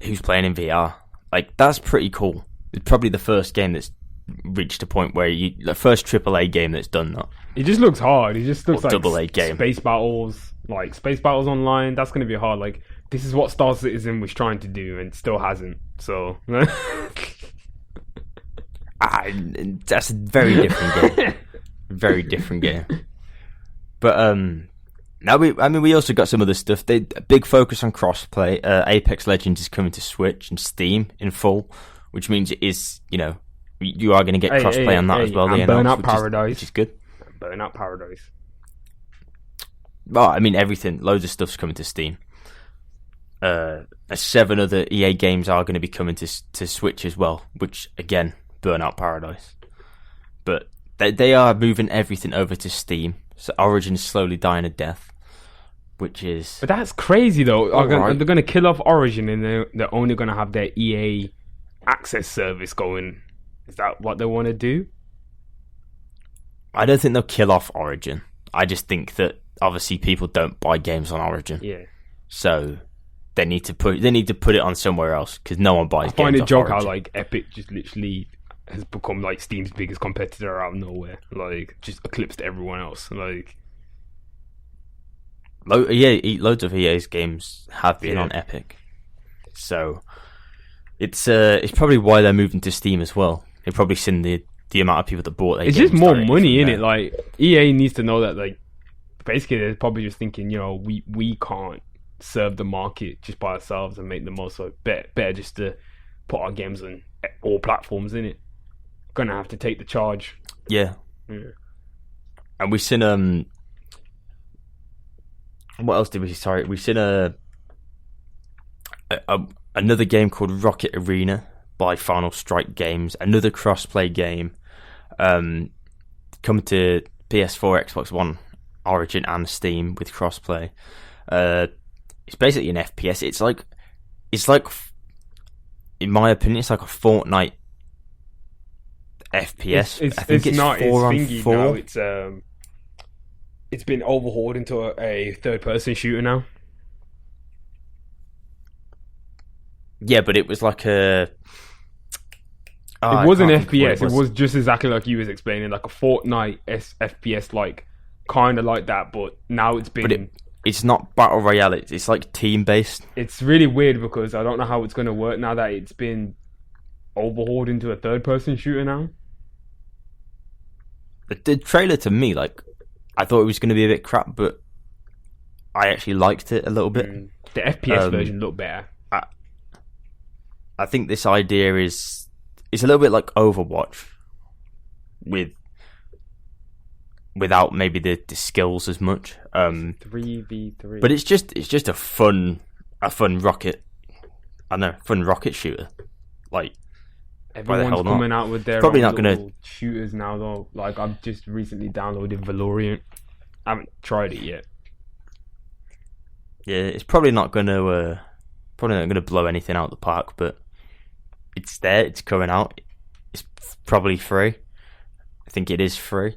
who's playing in VR. Like, that's pretty cool. It's probably the first game that's reached a point where the first AAA game that's done that. It just looks hard. It just looks like AA game. Space battles online. That's going to be hard. Like, this is what Star Citizen was trying to do and still hasn't. So that's a very different game. Very different game. But now we also got some other stuff. A big focus on crossplay. Apex Legends is coming to Switch and Steam in full, which means it is, you are going to get crossplay on that as well. Burnout Paradise, which is good. Burnout Paradise. Well, I mean, everything. Loads of stuff's coming to Steam. 7 other EA games are going to be coming to Switch as well, which, again, Burnout Paradise. But they are moving everything over to Steam, so Origin's slowly dying a death, which is... But that's crazy, though. They're going to kill off Origin, and they're only going to have their EA Access service going. Is that what they want to do? I don't think they'll kill off Origin. I just think that, obviously, people don't buy games on Origin. Yeah. So they need to put it on somewhere else because no one buys. I find games it off joke how Origin. like Epic just literally has become like Steam's biggest competitor out of nowhere, like just eclipsed everyone else. Like, loads of EA's games have been on Epic, so it's probably why they're moving to Steam as well. They've probably seen the amount of people that bought their it's games just more directly money from in it. there. Like EA needs to know that like basically they're probably just thinking, we can't serve the market just by ourselves and make the most. So better just to put our games on all platforms in it. Gonna have to take the charge. Yeah. And we've seen what else did we see? Sorry, we've seen another game called Rocket Arena by Final Strike Games, another cross-play game, come to PS4, Xbox One, Origin, and Steam with cross-play. It's basically an FPS. It's like, in my opinion, it's like a Fortnite FPS. I think it's not 4 on thingy 4. now. It's been overhauled into a third-person shooter now. Yeah, but it was like a. It was an I can't think FPS. what It was just exactly like you was explaining, like a Fortnite FPS, like kind of like that. But now it's been. But it's not battle royale. It's like team based. It's really weird because I don't know how it's going to work now that it's been overhauled into a third-person shooter now. The trailer to me, like, I thought it was going to be a bit crap, but I actually liked it a little bit. The FPS version looked better. I think this idea is a little bit like Overwatch, without maybe the skills as much. 3v3. But it's just a fun rocket. I don't know, fun rocket shooter. Like, everyone's coming out with their probably own not gonna little shooters now, though. Like, I've just recently downloaded Valorant. I haven't tried it yet. Yeah, it's probably not gonna blow anything out of the park, but it's there. It's coming out. It's probably free. I think it is free.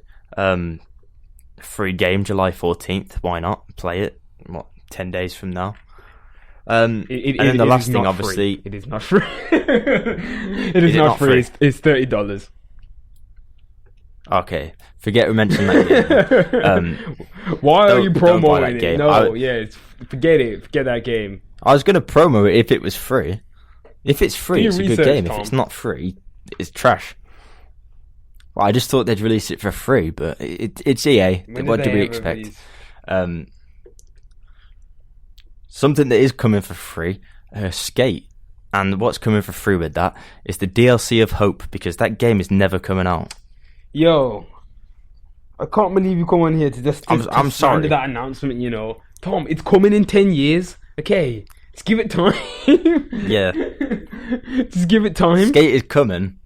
Free game, July 14th. Why not play it? 10 days from now. And then the last thing, obviously, free. It is not free. It is not free. It's $30. Okay, forget we mentioned that game. Why are you don't buy promoting that game. it? No, forget it. Forget that game. I was going to promo it if it was free. If it's free, it's a good game. Tom. If it's not free, it's trash. Well, I just thought they'd release it for free, but it's EA. What do we expect? Something that is coming for free, Skate. And what's coming for free with that is the DLC of Hope, because that game is never coming out. Yo, I can't believe you come on here to just I'm sorry. that announcement, Tom, it's coming in 10 years. Okay, just give it time. Yeah. Just give it time. Skate is coming,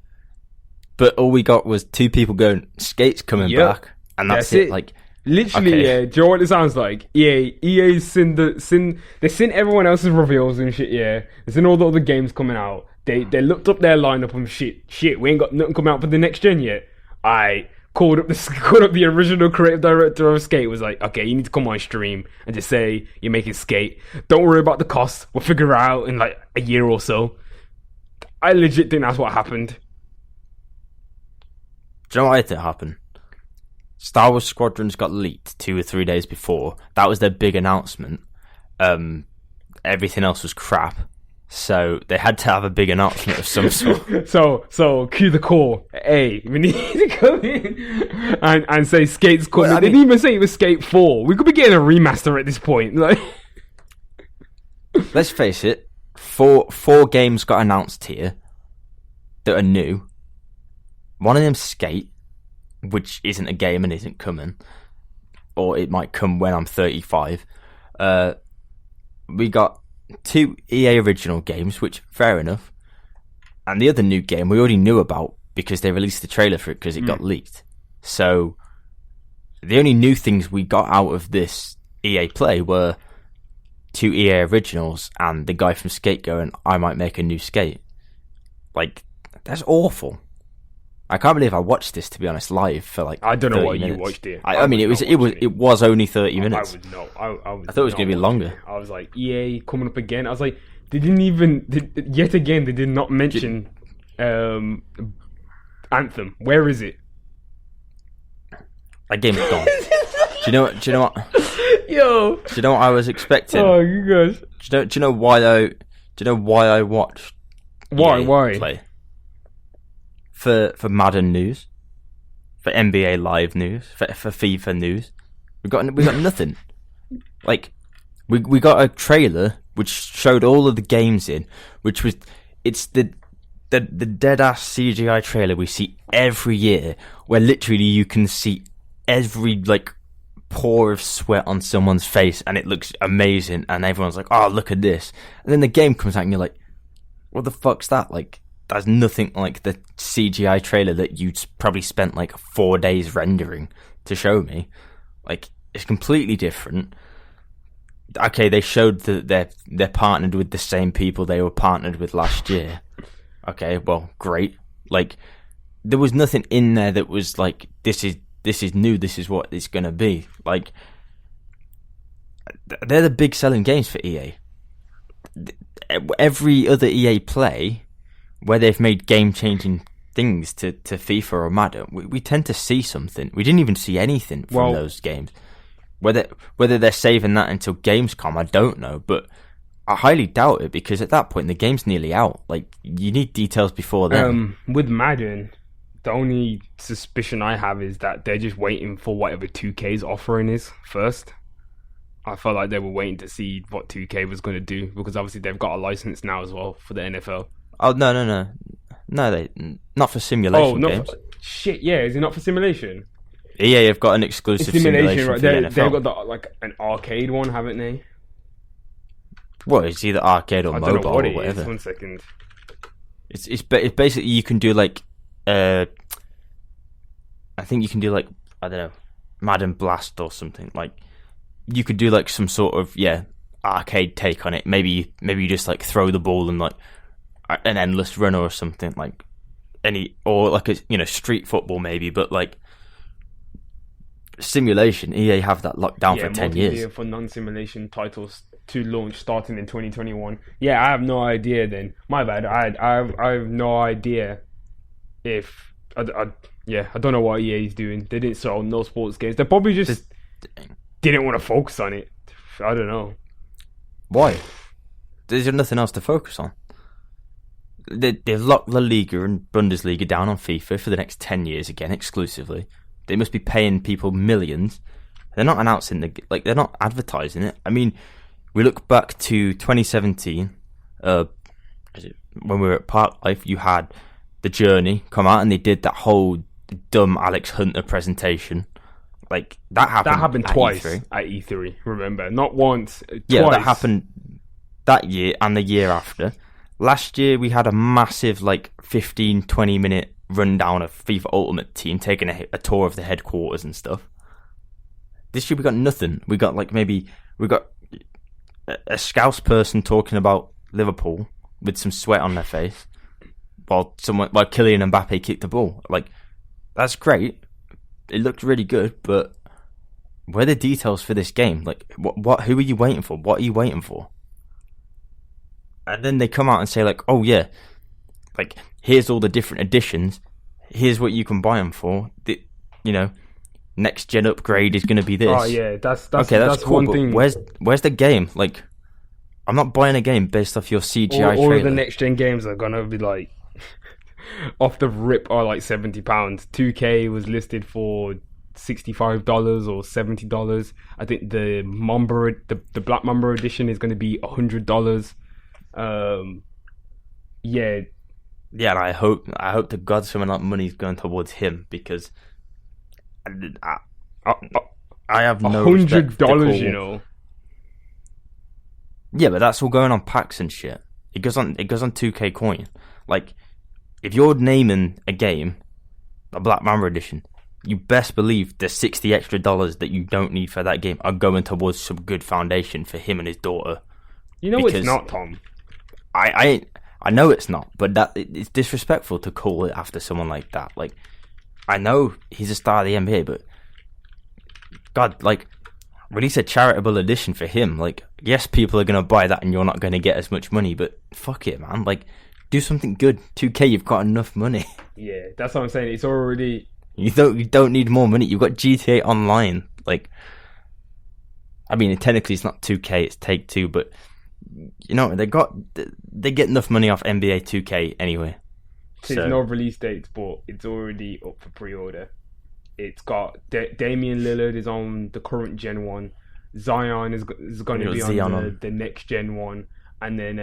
but all we got was 2 people going, Skate's coming back, and that's it. Like, literally, okay. yeah. Do you know what it sounds like? EA's seen everyone else's reveals and shit. Yeah, they've seen all the other games coming out. They looked up their lineup and shit. We ain't got nothing coming out for the next gen yet. I called up the original creative director of Skate. Was like, okay, you need to come on stream and just say you're making Skate. Don't worry about the cost. We'll figure it out in like a year or so. I legit think that's what happened. Do you know what I think happened? Star Wars Squadrons got leaked 2 or 3 days before. That was their big announcement. Everything else was crap. So they had to have a big announcement of some sort. So cue the call. Hey, we need to come in and say Skate's coming. Well, they didn't even say it was Skate 4. We could be getting a remaster at this point. Like, let's face it, four games got announced here that are new. One of them's Skate, which isn't a game and isn't coming, or it might come when I'm 35. We got 2 EA original games, which fair enough, and the other new game we already knew about because they released the trailer for it because it got leaked. So the only new things we got out of this EA Play were 2 EA originals and the guy from Skate going, I might make a new Skate. Like, that's awful. I can't believe I watched this, to be honest, live for like. I don't know 30 why minutes. you watched it. I mean, it was only 30 minutes. I would know. I thought it was going to be longer. I was like, EA coming up again. I was like, they didn't even. Yet again, they did not mention Anthem. Where is it? That game's gone. Do you know what? Yo. Do you know what I was expecting? Oh, you guys. Do you know why though? Do you know why I watched? Why? Play? For Madden news, for NBA Live news, for FIFA news. We got nothing. Like we got a trailer which showed all of the games in, it's the dead ass CGI trailer we see every year, where literally you can see every like pore of sweat on someone's face, and it looks amazing, and everyone's like, "Oh, look at this!" And then the game comes out, and you're like, "What the fuck's that?" Like, there's nothing like the CGI trailer that you probably spent like 4 days rendering to show me. Like, it's completely different. Okay, they showed that they're partnered with the same people they were partnered with last year. Okay, well, great. Like, there was nothing in there that was like, this is new, this is what it's gonna be. Like, they're the big selling games for EA. Every other EA play where they've made game-changing things to FIFA or Madden, we tend to see something. We didn't even see anything from those games. Whether they're saving that until Gamescom, I don't know, but I highly doubt it, because at that point the game's nearly out. Like, you need details before then. With Madden, the only suspicion I have is that they're just waiting for whatever 2K's offering is first. I felt like they were waiting to see what 2K was going to do, because obviously they've got a license now as well for the NFL. Oh, no, they not for simulation games. Shit, yeah, is it not for simulation? EA have got an exclusive simulation right? for the NFL. They've got an arcade one, haven't they? Well, it's either arcade or mobile or whatever. Is. 1 second. It's basically, you can do like, I think you can do like, I don't know, Madden Blast or something. Like, you could do like some sort of arcade take on it. Maybe you just like throw the ball and like an endless runner or something, like or like a street football maybe, but like simulation, EA have that locked down for 10 years. For non-simulation titles to launch starting in 2021. Yeah, I have no idea then. My bad. I have no idea if I don't know what EA is doing. They didn't sell no sports games. They probably just didn't want to focus on it. I don't know. Why? There's nothing else to focus on. They've locked La Liga and Bundesliga down on FIFA for the next 10 years again, exclusively. They must be paying people millions. They're not announcing they're not advertising it. I mean, we look back to 2017, when we were at Park Life, you had The Journey come out, and they did that whole dumb Alex Hunter presentation. Like, that happened twice E3. at E3, remember? Not once, twice. Yeah, that happened that year and the year after. Last year, we had a massive, 15-20 minute rundown of FIFA Ultimate Team, taking a tour of the headquarters and stuff. This year, we got nothing. We got, we got a Scouse person talking about Liverpool with some sweat on their face while Kylian Mbappe kicked the ball. Like, that's great. It looked really good, but where are the details for this game? Like, who are you waiting for? What are you waiting for? And then they come out and say, oh yeah, here's all the different editions. Here's what you can buy them for. Next gen upgrade is going to be this. Oh yeah, that's cool, one thing. Where's the game? I'm not buying a game based off your CGI trailer. All of the next gen games are gonna be off the rip are £70. 2K was listed for $65 or $70. I think the Black Mamba edition is going to be $100. Yeah, and I hope to God some of that money is going towards him, because I have no $100. Yeah, but that's all going on packs and shit. It goes on 2K coin. If you're naming a game a Black Mamba edition, you best believe the $60 extra that you don't need for that game are going towards some good foundation for him and his daughter. You know, it's not, Tom. I I know it's not, but it's disrespectful to call it after someone like that. Like, I know he's a star of the NBA, but God, like, release a charitable edition for him. Like, yes, people are gonna buy that, and you're not gonna get as much money, but fuck it, man. Like, do something good. 2K, you've got enough money. Yeah, that's what I'm saying. It's already You don't need more money. You've got GTA Online. Like, I mean, technically it's not 2K, it's Take-Two, but you know they get enough money off NBA 2K anyway. There's no release dates, but it's already up for pre-order. It's got Damian Lillard is on the current gen one. Zion is going to be on the next gen one, and then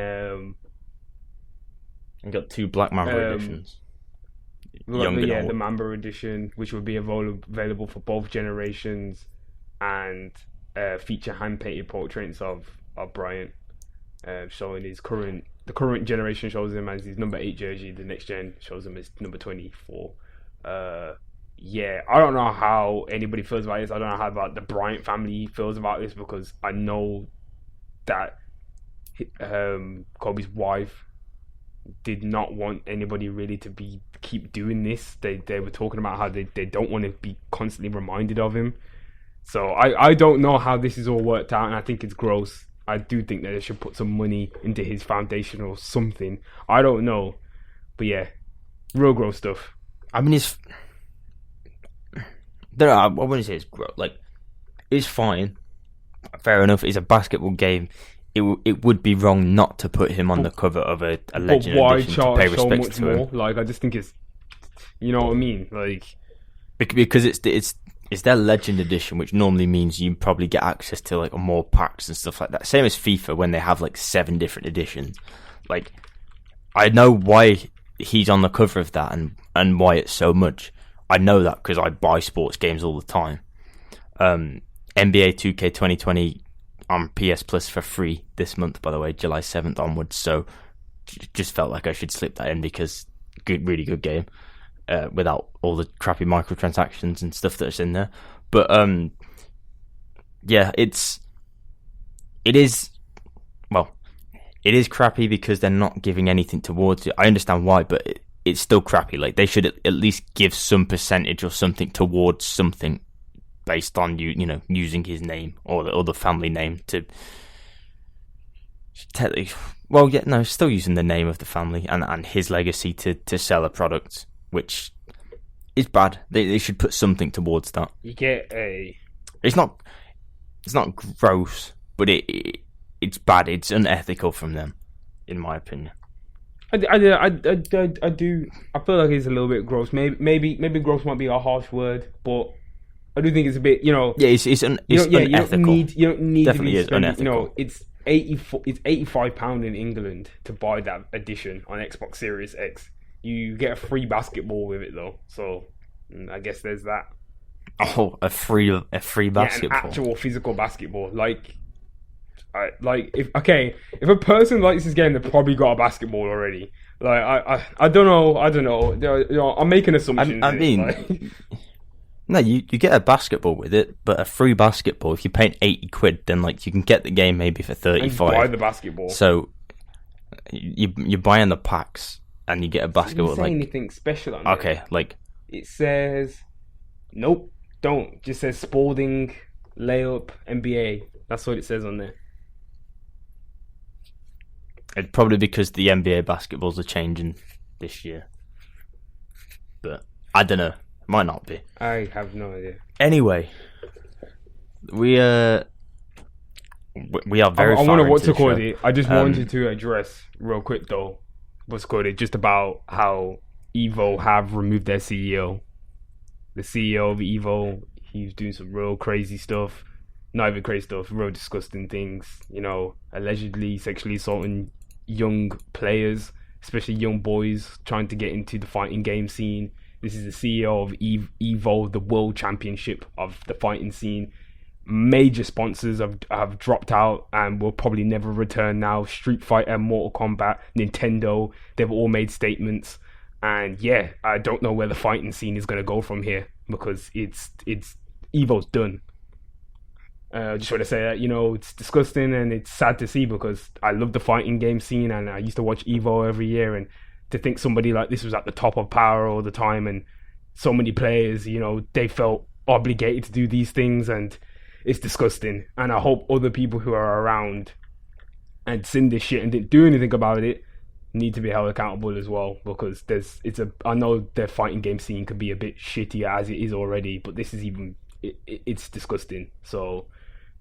you got 2 Black Mamba editions. The Mamba edition, which will be available for both generations, and feature hand-painted portraits of Bryant, showing the current generation shows him as his number 8 jersey, the next gen shows him as number 24. Yeah, I don't know how anybody feels about this. I don't know how about the Bryant family feels about this, because I know that Kobe's wife did not want anybody really to keep doing this. They were talking about how they don't want to be constantly reminded of him. So I don't know how this is all worked out, and I think it's gross. I do think that they should put some money into his foundation or something. I don't know, but yeah, real gross stuff. I mean, I wouldn't say it's gross. Like, it's fine, fair enough. It's a basketball game. It would be wrong not to put him on the cover of a Legend edition to pay respects to him. Like, I just think it's, you know what I mean, like, because it's their Legend edition, which normally means you probably get access to like more packs and stuff like that. Same as FIFA when they have like 7 different editions. Like, I know why he's on the cover of that and why it's so much. I know that because I buy sports games all the time. NBA 2K 2020 on PS Plus for free this month, by the way, July 7th onwards. So just felt like I should slip that in because really good game without all the crappy microtransactions and stuff that's in there. But yeah, it is crappy because they're not giving anything towards it. I understand why, but it's still crappy. Like, they should at least give some percentage or something towards something based on you know, using his name or the family name to. Well, yeah, no, still using the name of the family and his legacy to sell a product, which is bad. They should put something towards that. You get a. It's not gross, but it's bad. It's unethical from them, in my opinion. I do. I feel like it's a little bit gross. Maybe gross might be a harsh word, but I do think it's a bit. You know. Yeah, it's unethical. You don't need Definitely to is unethical. You know, it's £85 in England to buy that edition on Xbox Series X. You get a free basketball with it though, so I guess there's that. Oh, a free basketball, an actual physical basketball. If a person likes this game, they've probably got a basketball already. Like, I don't know. You know, I'm making assumptions. I mean, no, you get a basketball with it, but a free basketball. If you're paying £80, then like you can get the game maybe for 35. Buy the basketball. So you're buying the packs and you get a basketball. Does it say anything special on okay, there? like it says, nope, don't. It just says Spalding layup NBA. That's what it says on there. It's probably because the NBA basketballs are changing this year, but I don't know. Might not be. I have no idea. Anyway, we are very. I wonder what to call it. I just wanted to address real quick though. What's called it? Just about how Evo have removed their CEO. The CEO of Evo, he's doing some real crazy stuff. Not even crazy stuff. Real disgusting things. You know, allegedly sexually assaulting young players, especially young boys trying to get into the fighting game scene. This is the CEO of Evo, the world championship of the fighting scene. Major sponsors have dropped out and will probably never return now. Street Fighter, Mortal Kombat, Nintendo, they've all made statements. And yeah, I don't know where the fighting scene is going to go from here because it's Evo's done. Just want to say that, it's disgusting and it's sad to see, because I love the fighting game scene and I used to watch Evo every year, and to think somebody like this was at the top of power all the time, and so many players, they felt obligated to do these things, and it's disgusting. And I hope other people who are around and seen this shit and didn't do anything about it need to be held accountable as well, because I know their fighting game scene can be a bit shitty as it is already, but this is even it's disgusting. So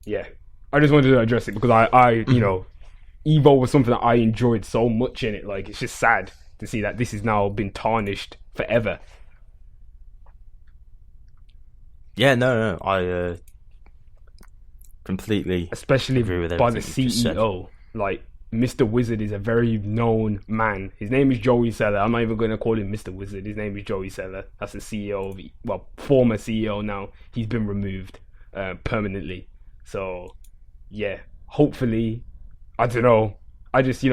yeah, I just wanted to address it because I Evo was something that I enjoyed so much in it. Like, it's just sad to see that this has now been tarnished forever. Yeah, no, I completely especially agree with by the everything you just said. CEO. Like, Mr. Wizard is a very known man. His name is Joey Seller. I'm not even going to call him Mr. Wizard. His name is Joey Seller. That's the CEO former CEO now. He's been removed permanently. So yeah, hopefully, I don't know. I just,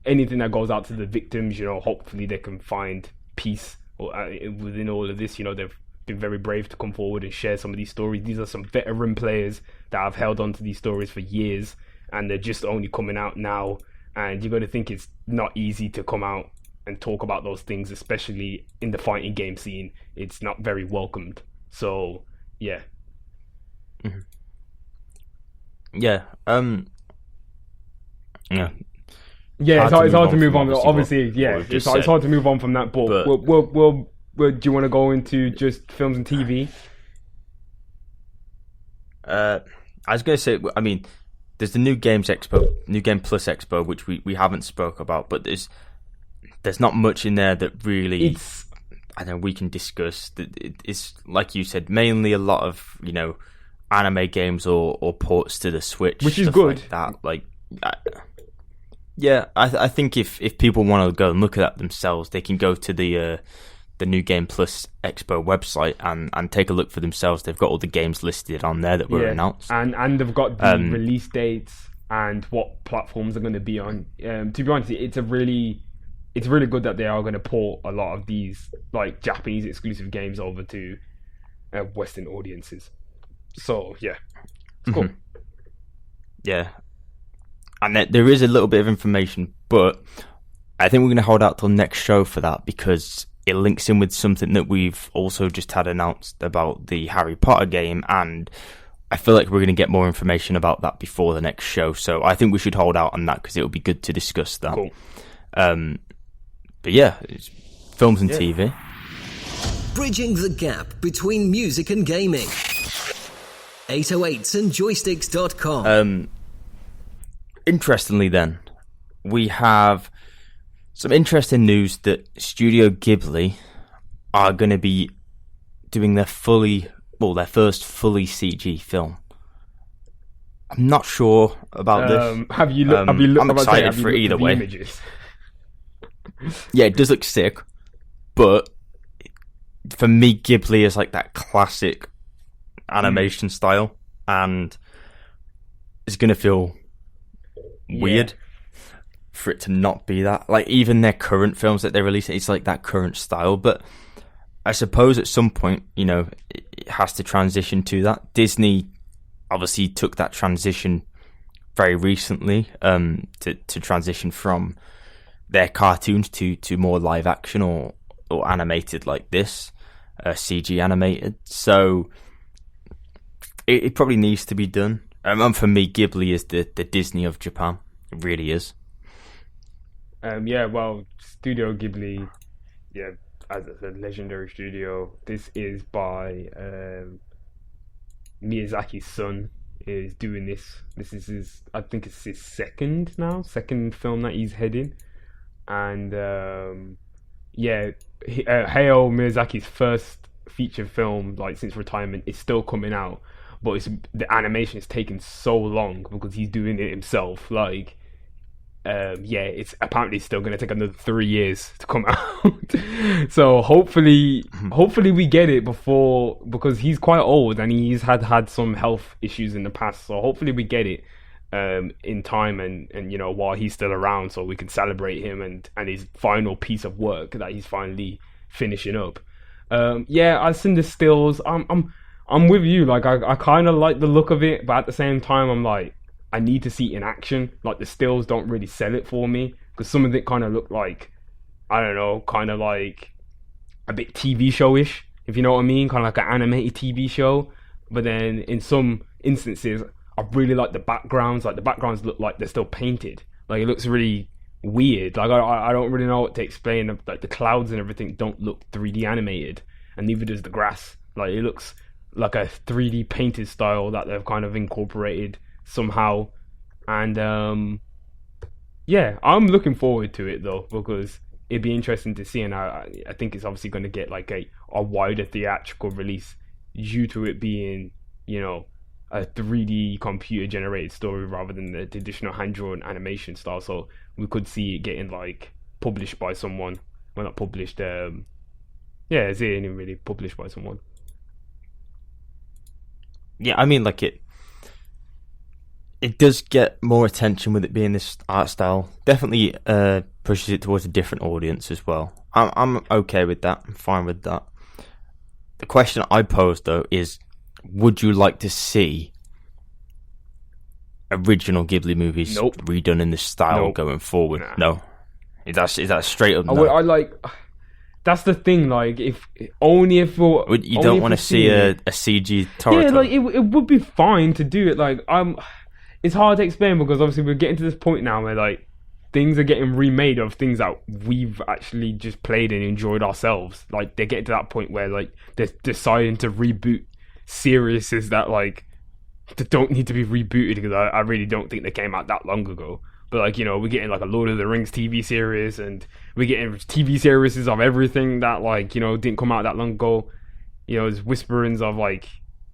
anything that goes out to the victims, hopefully they can find peace within all of this. They've been very brave to come forward and share some of these stories. These are some veteran players that have held on to these stories for years, and they're just only coming out now. And you got to think it's not easy to come out and talk about those things, especially in the fighting game scene. It's not very welcomed. So yeah. Mm-hmm. Yeah. Yeah. Yeah, it's hard to move on. Obviously, it's hard to move on from that. But we'll do you want to go into just films and TV? I was going to say, I mean, there's the New Game Plus Expo, which we haven't spoke about, but there's not much in there that really we can discuss. It's like you said, mainly a lot of anime games or ports to the Switch, which is good. Like that. Yeah, I think if people want to go and look at that themselves, they can go to the New Game Plus Expo website and take a look for themselves. They've got all the games listed on there that were announced, and they've got the release dates and what platforms are going to be on. To be honest, it's really good that they are going to port a lot of these like Japanese exclusive games over to Western audiences. So yeah, it's cool. Yeah. And there is a little bit of information, but I think we're going to hold out till next show for that, because it links in with something that we've also just had announced about the Harry Potter game, and I feel like we're going to get more information about that before the next show. So I think we should hold out on that, because it will be good to discuss that. Cool. But yeah, it's films and TV. Bridging the gap between music and gaming. 808s and joysticks.com. Interestingly then, we have some interesting news that Studio Ghibli are going to be doing their first fully CG film. I'm not sure about this. Have you looked? I'm excited for either way. Images? Yeah, it does look sick, but for me, Ghibli is like that classic animation style, and it's going to feel weird for it to not be that. Like, even their current films that they release, it's like that current style, but I suppose at some point, it has to transition to that. Disney obviously took that transition very recently, to transition from their cartoons to more live action or animated like this, CG animated. So it probably needs to be done. And for me, Ghibli is the Disney of Japan. It really is. Studio Ghibli, as a legendary studio. This is by Miyazaki's son is doing this. This is I think it's his second film that he's heading. And Hayao Miyazaki's first feature film, like, since retirement, is still coming out. But the animation is taking so long because he's doing it himself. Like, it's apparently still going to take another 3 years to come out. So hopefully we get it before, because he's quite old and he's had some health issues in the past. So hopefully we get it in time and while he's still around, so we can celebrate him and his final piece of work that he's finally finishing up. I've seen the stills. I'm with you. Like, I kind of like the look of it, but at the same time, I'm like, I need to see it in action. Like, the stills don't really sell it for me, because some of it kind of looked like, I don't know, kind of like a bit TV show-ish, if you know what I mean, kind of like an animated TV show. But then in some instances, I really like the backgrounds. Like, the backgrounds look like they're still painted. Like, it looks really weird. Like, I don't really know what to explain. Like, the clouds and everything don't look 3D animated, and neither does the grass. Like, it looks like a 3D painted style that they've kind of incorporated somehow. And yeah, I'm looking forward to it though, because it'd be interesting to see, and I think it's obviously going to get like a wider theatrical release due to it being, you know, a 3D computer generated story rather than the traditional hand drawn animation style. So we could see it getting like published by someone. Well, not published. Yeah, it's ain't really published by someone. Yeah, I mean, like it does get more attention with it being this art style. Definitely pushes it towards a different audience as well. I'm okay with that. I'm fine with that. The question I posed though is, would you like to see original Ghibli movies redone in this style going forward? Nah. No. Is that straight up no? I like. That's the thing. Like, if you don't want to see a CG Totoro. Yeah, like it would be fine to do it. Like, it's hard to explain because obviously we're getting to this point now where like things are getting remade of things that we've actually just played and enjoyed ourselves. Like, they're getting to that point where like they're deciding to reboot series that like that don't need to be rebooted, because I really don't think they came out that long ago. But like, you know, we're getting like a Lord of the Rings TV series, and we're getting TV series of everything that like, you know, didn't come out that long ago. You know, there's whisperings of like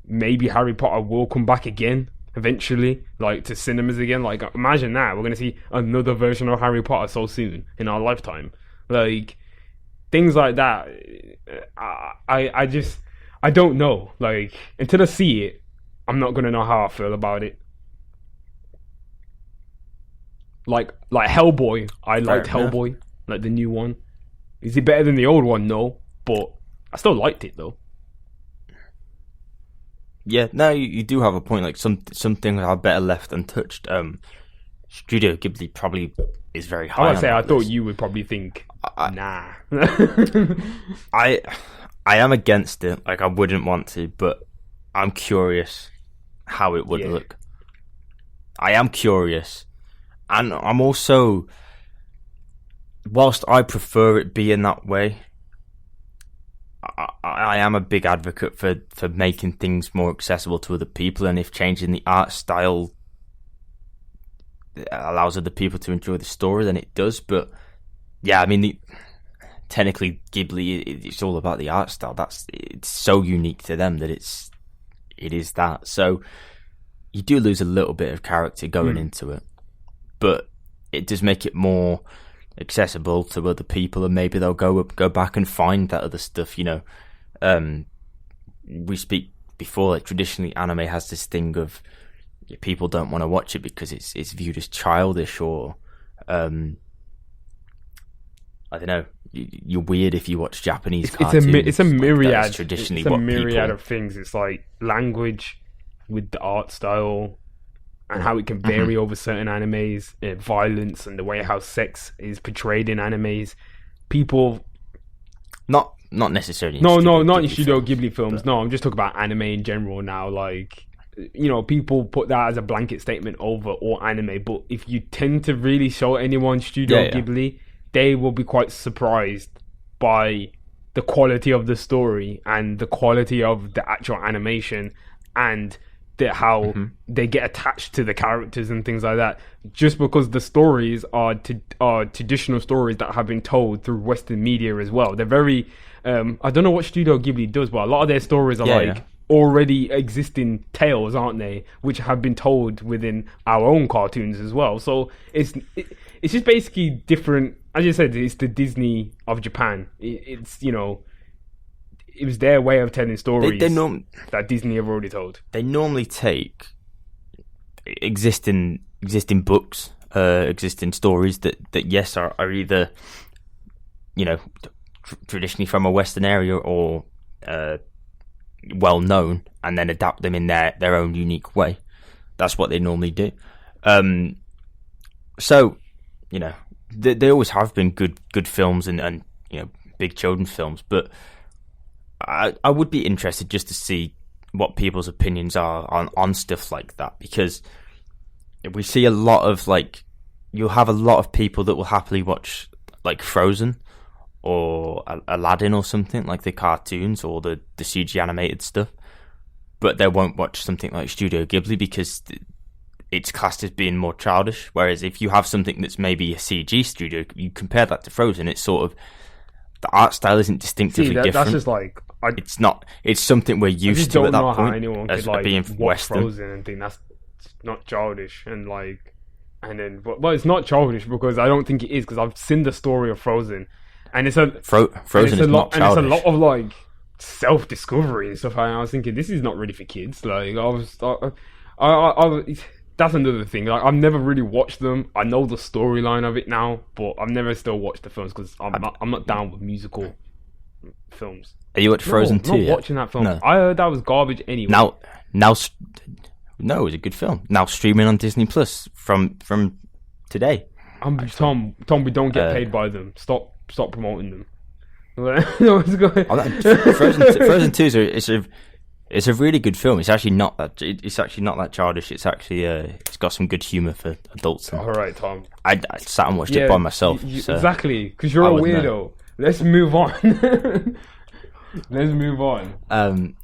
maybe Harry Potter will come back again eventually, like to cinemas again. Like, imagine that we're gonna see another version of Harry Potter so soon in our lifetime. Like, things like that. I don't know. Like, until I see it, I'm not gonna know how I feel about it. Like Hellboy. I liked Hellboy, like the new one. Is it better than the old one? No, but I still liked it though. Yeah, no, you do have a point. Like, some things are better left untouched. Studio Ghibli probably is very high. I thought you would probably think, nah. I am against it. Like, I wouldn't want to, but I'm curious how it would look. I am curious. And I'm also, whilst I prefer it being that way, I am a big advocate for making things more accessible to other people, and if changing the art style allows other people to enjoy the story, then it does. But yeah, I mean, technically Ghibli, it's all about the art style. It's so unique to them that it is that. So you do lose a little bit of character going into it. But it does make it more accessible to other people, and maybe they'll go back and find that other stuff. You know, we speak before, like, traditionally anime has this thing of people don't want to watch it because it's viewed as childish, or I don't know, you're weird if you watch Japanese cartoons. It's a myriad. Like, traditionally, it's a myriad of things. It's like language with the art style, and how it can vary over certain animes, violence, and the way how sex is portrayed in animes. People, not necessarily. Not in Studio Ghibli films. No, I'm just talking about anime in general now. Like, you know, people put that as a blanket statement over all anime. But if you tend to really show anyone Studio Ghibli, they will be quite surprised by the quality of the story and the quality of the actual animation, and how they get attached to the characters and things like that, just because the stories are traditional stories that have been told through Western media as well. They're very I don't know what Studio Ghibli does, but a lot of their stories are already existing tales, aren't they, which have been told within our own cartoons as well. So it's just basically different. As you said, it's the Disney of Japan. It's, you know, it was their way of telling stories that Disney have already told. They normally take existing books, existing stories that yes are either, you know, traditionally from a Western area, or well known and then adapt them in their own unique way. That's what they normally do. So, you know, they always have been good films and you know, big children's films, but I would be interested just to see what people's opinions are on stuff like that, because we see a lot of, like, you'll have a lot of people that will happily watch like Frozen or Aladdin or something, like the cartoons or the CG animated stuff, but they won't watch something like Studio Ghibli because it's classed as being more childish. Whereas if you have something that's maybe a CG studio, you compare that to Frozen, it's sort of, the art style isn't distinctively different. That's just like, it's not. It's something we're used to at that point. Anyone as could, like, being watch Western. Frozen and think that's not childish, and like, and then well, it's not childish because I don't think it is, because I've seen the story of Frozen, and it's a Frozen is not childish, and it's a lot of like self-discovery and stuff. And I was thinking, this is not really for kids. Like, that's another thing. Like, I've never really watched them. I know the storyline of it now, but I've never still watched the films because I'm not down with musical films. Are you at Frozen 2 not yet? Watching that film. No. I heard that was garbage anyway. No, it was a good film. Now streaming on Disney Plus from today. Tom, we don't get paid by them. Stop promoting them. Frozen 2 is a really good film. It's actually not that childish. It's actually it's got some good humor for adults. All right, Tom. I sat and watched it by myself. So exactly, because you're a weirdo. Know. Let's move on. Let's move on.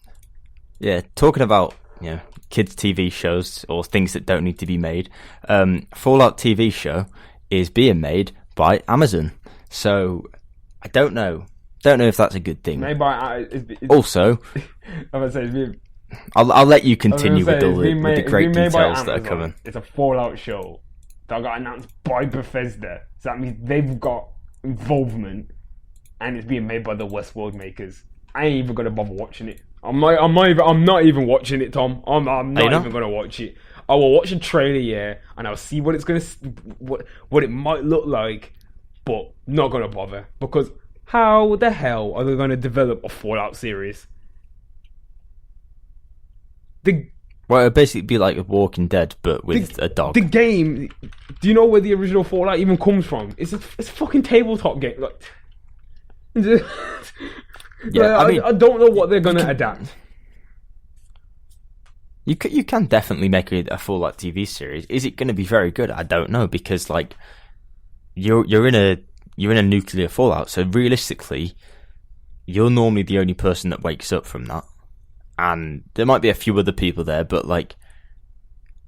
Yeah, talking about, you know, kids' TV shows or things that don't need to be made. Fallout TV show is being made by Amazon. So I don't know if that's a good thing. Made by also, I'm gonna say I'll let you continue with the great details that are coming. It's a Fallout show that got announced by Bethesda, so that means they've got involvement, and it's being made by the Westworld makers. I ain't even gonna bother watching it. I'm not even watching it, Tom. I'm not even gonna watch it. I will watch a trailer, yeah, and I'll see what it's gonna what it might look like, but not gonna bother, because how the hell are they gonna develop a Fallout series? Well, it'd basically be like a Walking Dead, but with a dog. The game. Do you know where the original Fallout even comes from? It's a fucking tabletop game. Like, yeah, I mean, I don't know what they're gonna adapt. You can definitely make a Fallout TV series. Is it going to be very good? I don't know, because like you're in a nuclear fallout, so realistically, you're normally the only person that wakes up from that, and there might be a few other people there, but like,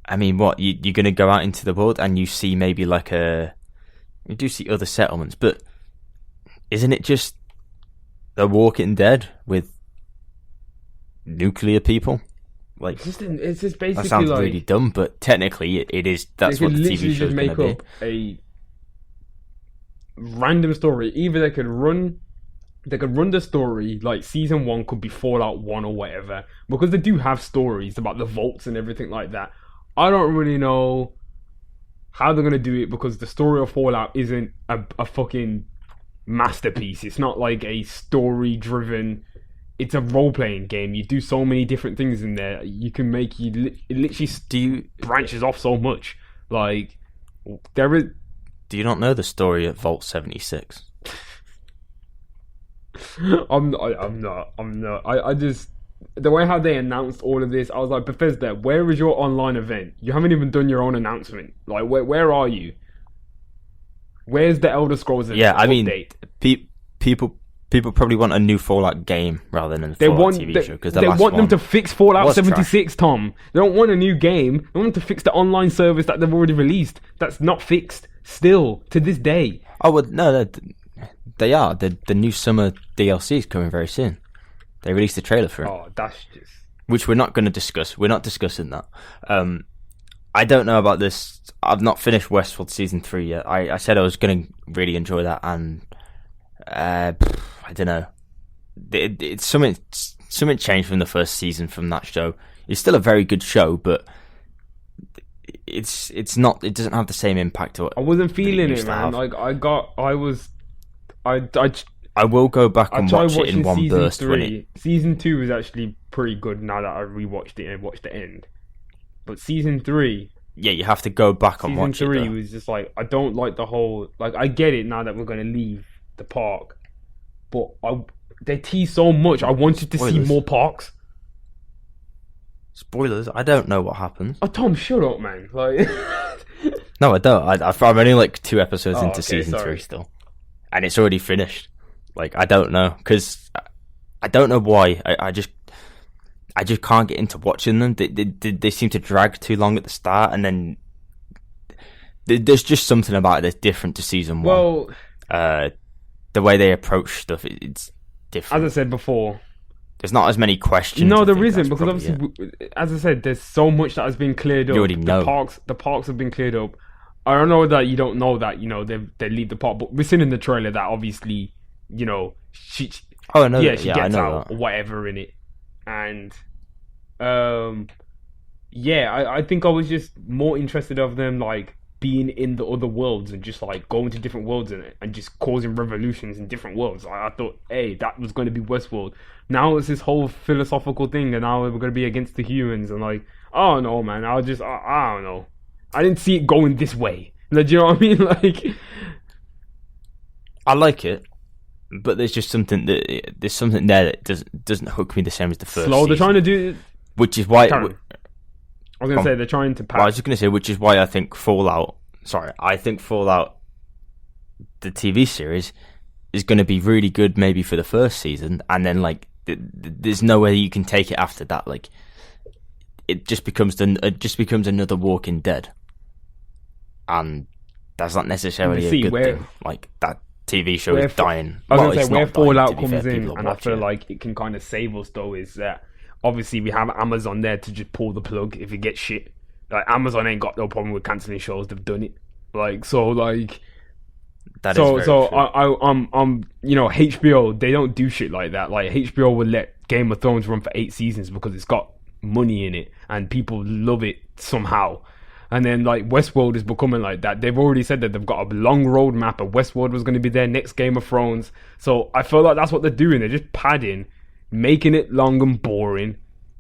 I mean, what you're going to go out into the world and you see maybe like you do see other settlements, but isn't it just The Walking Dead with nuclear people? Like, it's just basically, that sounds like, really dumb, but technically it is. That's what the TV show is going to be. Make up a random story. Either they could run the story, like season 1 could be Fallout 1 or whatever, because they do have stories about the vaults and everything like that. I don't really know how they're going to do it, because the story of Fallout isn't a fucking masterpiece. It's not like a story driven. It's a role-playing game. You do so many different things in there. You can make it literally branches off so much. Like, there is. Do you not know the story of Vault 76? I'm not. I just, the way how they announced all of this, I was like, Bethesda, where is your online event? You haven't even done your own announcement. Like, where are you? Where's the Elder Scrolls update? Yeah, I mean, people probably want a new Fallout game rather than a Fallout TV show, because they want them to fix Fallout 76, trash. Tom. They don't want a new game. They want them to fix the online service that they've already released. That's not fixed still to this day. Oh, well, no, they are. The new summer DLC is coming very soon. They released a trailer for it. Oh, that's just... Which we're not going to discuss. We're not discussing that. I don't know about this. I've not finished Westworld Season 3 yet. I said I was going to really enjoy that, and I don't know. It's something changed from the first season from that show. It's still a very good show, but it's not. It doesn't have the same impact to it. I wasn't feeling it, man. Like I will go back I and tried watch it in watching one season burst. three. Season 2 was actually pretty good now that I rewatched it and watched the end. But season 3, Yeah, you have to go back and season watch 3 it. was just like, I don't like the whole, like, I get it now that we're going to leave the park, but they tease so much. I wanted to see Spoilers. more parks. Spoilers. I don't know what happens. Oh, Tom, shut up, man. Like, No, I don't. I'm only like 2 episodes Oh, into okay, season sorry. 3 still, and it's already finished. Like, I don't know, because I don't know why. I just can't get into watching them. They seem to drag too long at the start, and then there's just something about it that's different to season 1. well, The way they approach stuff, it's different. as I said before, There's not as many questions. no, I there think isn't, that's because probably obviously, as I said, there's so much that has been cleared up. You already know. The parks have been cleared up. I don't know that you don't know that, they leave the park, but we're seeing in the trailer that obviously, she Oh, I know. yeah, that. she Yeah, I gets know out that. or whatever in it, and I think I was just more interested of them like being in the other worlds and just like going to different worlds in it and just causing revolutions in different worlds. I thought, hey, that was going to be Westworld. Now it's this whole philosophical thing, and now we're going to be against the humans, and like, oh no, man, I don't know. I didn't see it going this way. Like, do you know what I mean? Like, I like it, but there's just something there that doesn't hook me the same as the first. slow. They're season, trying to do. which is why. Karen, I was going to say they're trying to Well, I pass. was just going to say, which is why I think Fallout. Sorry, I think Fallout, the TV series, is going to be really good, maybe for the first season, and then like there's no way you can take it after that. Like, it just becomes another Walking Dead, and that's not necessarily a good thing. Like, that TV show is dying. I was Well, going to it's say where not dying, Fallout to be comes fair, in, people are and I watching feel it. like it can kind of save us though, is that obviously we have Amazon there to just pull the plug if it gets shit. Like, Amazon ain't got no problem with cancelling shows; they've done it. Like, so like. That So is very true. I'm HBO, they don't do shit like that. Like, HBO will let Game of Thrones run for 8 seasons because it's got money in it and people love it somehow. And then like Westworld is becoming like that. They've already said that they've got a long roadmap, and Westworld was going to be their next Game of Thrones. So I feel like that's what they're doing. They're just padding, making it long and boring.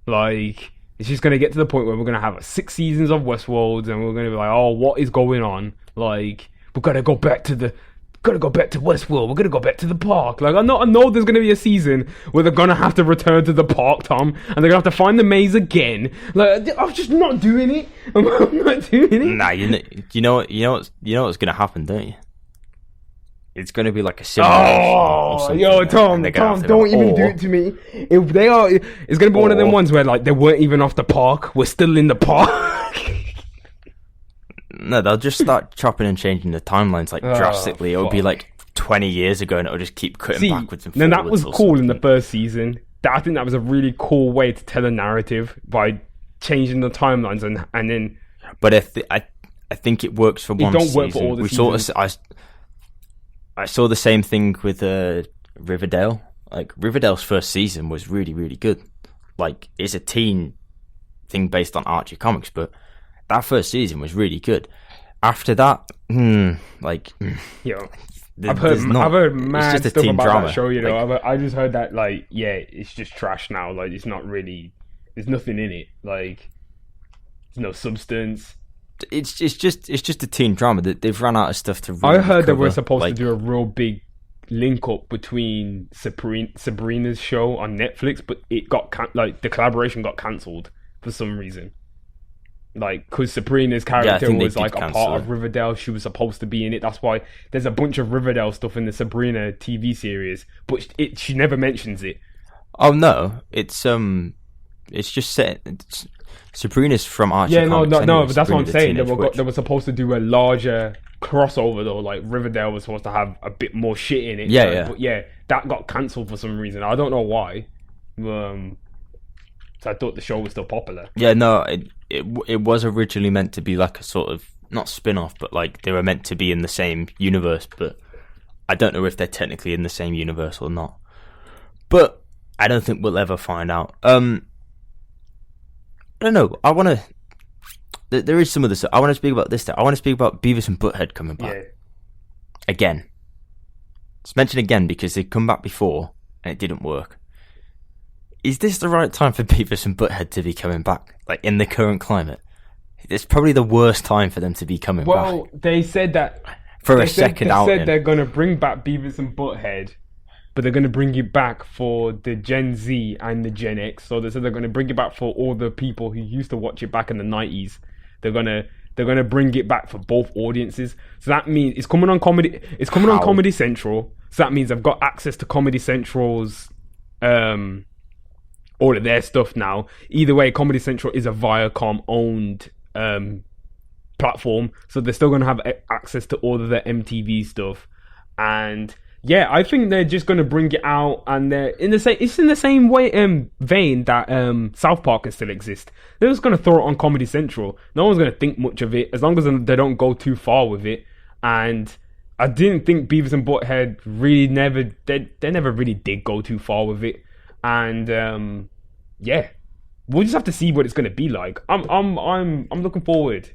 Like, it's just going to get to the point where we're going to have 6 seasons of Westworld, and we're going to be like, oh, what is going on? Like, we've got to go back to Westworld. We're gonna go back to the park. Like, I know there's gonna be a season where they're gonna have to return to the park, Tom, and they're gonna have to find the maze again. Like, I'm just not doing it. I'm not doing it. Nah, you know what's gonna happen, don't you? It's gonna be like a simulation. or Oh, something, yo, and Tom, they're gonna have to don't do even it. do it to me. If they are, it's gonna be one of them ones where like they weren't even off the park. We're still in the park. No, they'll just start chopping and changing the timelines like drastically. It'll be fuck. like 20 years ago, and it'll just keep cutting See, backwards and then forwards. that was or cool in the something. first season. I think that was a really cool way to tell a narrative by changing the timelines and then. But I think it works for one don't season. work for all the we saw seasons. I saw the same thing with Riverdale. Like, Riverdale's first season was really, really good. Like, it's a teen thing based on Archie comics, but that first season was really good. After that, Yo, I've heard mad just a stuff teen about drama. that show. You know, Like, I just heard that like, yeah, it's just trash now. Like, it's not really. There's nothing in it. Like, there's no substance. it's just a teen drama that they've run out of stuff to. Really I heard they were cover. supposed Like, to do a real big link up between Sabrina's show on Netflix, but it got the collaboration got cancelled for some reason. Like, because Sabrina's character think they was did like a cancel part of it. Riverdale, she was supposed to be in it. That's why there's a bunch of Riverdale stuff in the Sabrina TV series, but she never mentions it. Oh no, it's just set. Sabrina's from Archie. Yeah, no, Comics but anyway, that's what Sabrina I'm the saying. Teenage Witch. They were supposed to do a larger crossover though. Like, Riverdale was supposed to have a bit more shit in it. Yeah, yeah. But yeah, that got cancelled for some reason. I don't know why. So I thought the show was still popular. Yeah, no, it was originally meant to be like a sort of, not spin-off, but like they were meant to be in the same universe, but I don't know if they're technically in the same universe or not. But I don't think we'll ever find out. I don't know. I want to. There is some of this. I want to speak about this. I want to speak about Beavis and Butthead coming back Yeah. again. Let's mention again because they've come back before and it didn't work. Is this the right time for Beavis and Butthead to be coming back? Like, in the current climate? It's probably the worst time for them to be coming back. Well, they said that... They said they're going to bring back Beavis and Butthead, but they're going to bring it back for the Gen Z and the Gen X. So they said they're going to bring it back for all the people who used to watch it back in the 90s. They're going to bring it back for both audiences. So that means it's coming on Comedy... It's coming on Comedy Central. So that means I've got access to Comedy Central's... all of their stuff now. Either way, Comedy Central is a Viacom owned platform, so they're still going to have access to all of the MTV stuff. And yeah, I think they're just going to bring it out, and it's in the same way vein that South Park can still exist. They're just going to throw it on Comedy Central. No one's going to think much of it as long as they don't go too far with it. And I didn't think Beavis and Butthead really they never really did go too far with it. And yeah, we'll just have to see what it's going to be like. I'm looking forward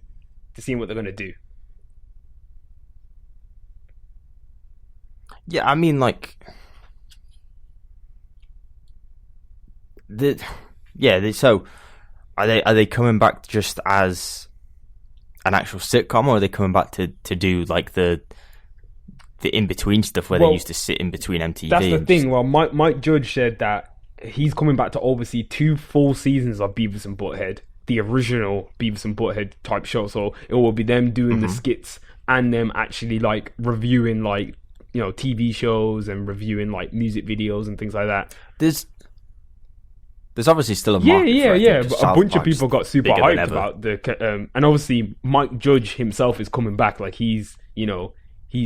to seeing what they're going to do. Yeah, I mean, like, so are they coming back just as an actual sitcom, or are they coming back to do like the in between stuff where they used to sit in between MTV? That's the thing. Well, Mike Judge said that he's coming back to oversee 2 full seasons of Beavis and Butthead, the original Beavis and Butthead type show. So it will be them doing the skits and them actually like reviewing like, you know, TV shows and reviewing like music videos and things like that. There's obviously still a market for it. But a bunch of people got super hyped about the and obviously Mike Judge himself is coming back. Like he's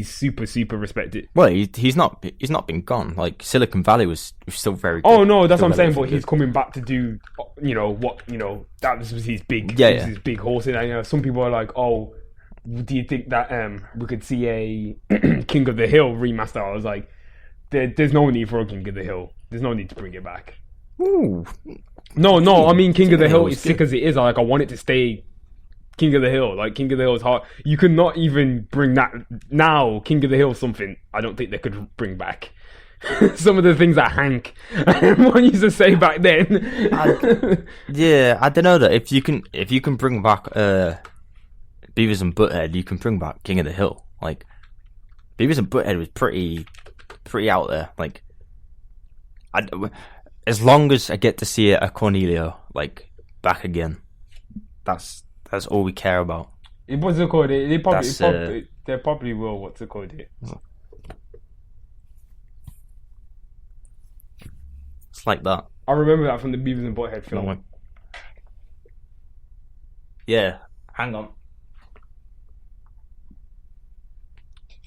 super respected. Well, he's not been gone. Like Silicon Valley was still very good. Oh no, that's what I'm saying. But he's coming back to do, that was his big, his big horse. And some people are like, oh, do you think that we could see a King of the Hill remaster? I was like, there's no need for a King of the Hill. There's no need to bring it back. Ooh. No, I mean King of the Hill is sick as it is. I want it to stay King of the Hill. Like, King of the Hill is hard. You could not even bring that now. King of the Hill is something I don't think they could bring back. Some of the things that Hank used to say back then. I don't know that if you can bring back Beavis and Butthead, you can bring back King of the Hill. Like, Beavis and Butthead was pretty out there. Like, as long as I get to see a Cornelio like back again, that's all we care about. What's it called? They probably will. What's it called? It's like that. I remember that from the Beavis and Butthead film. No. Yeah, hang on.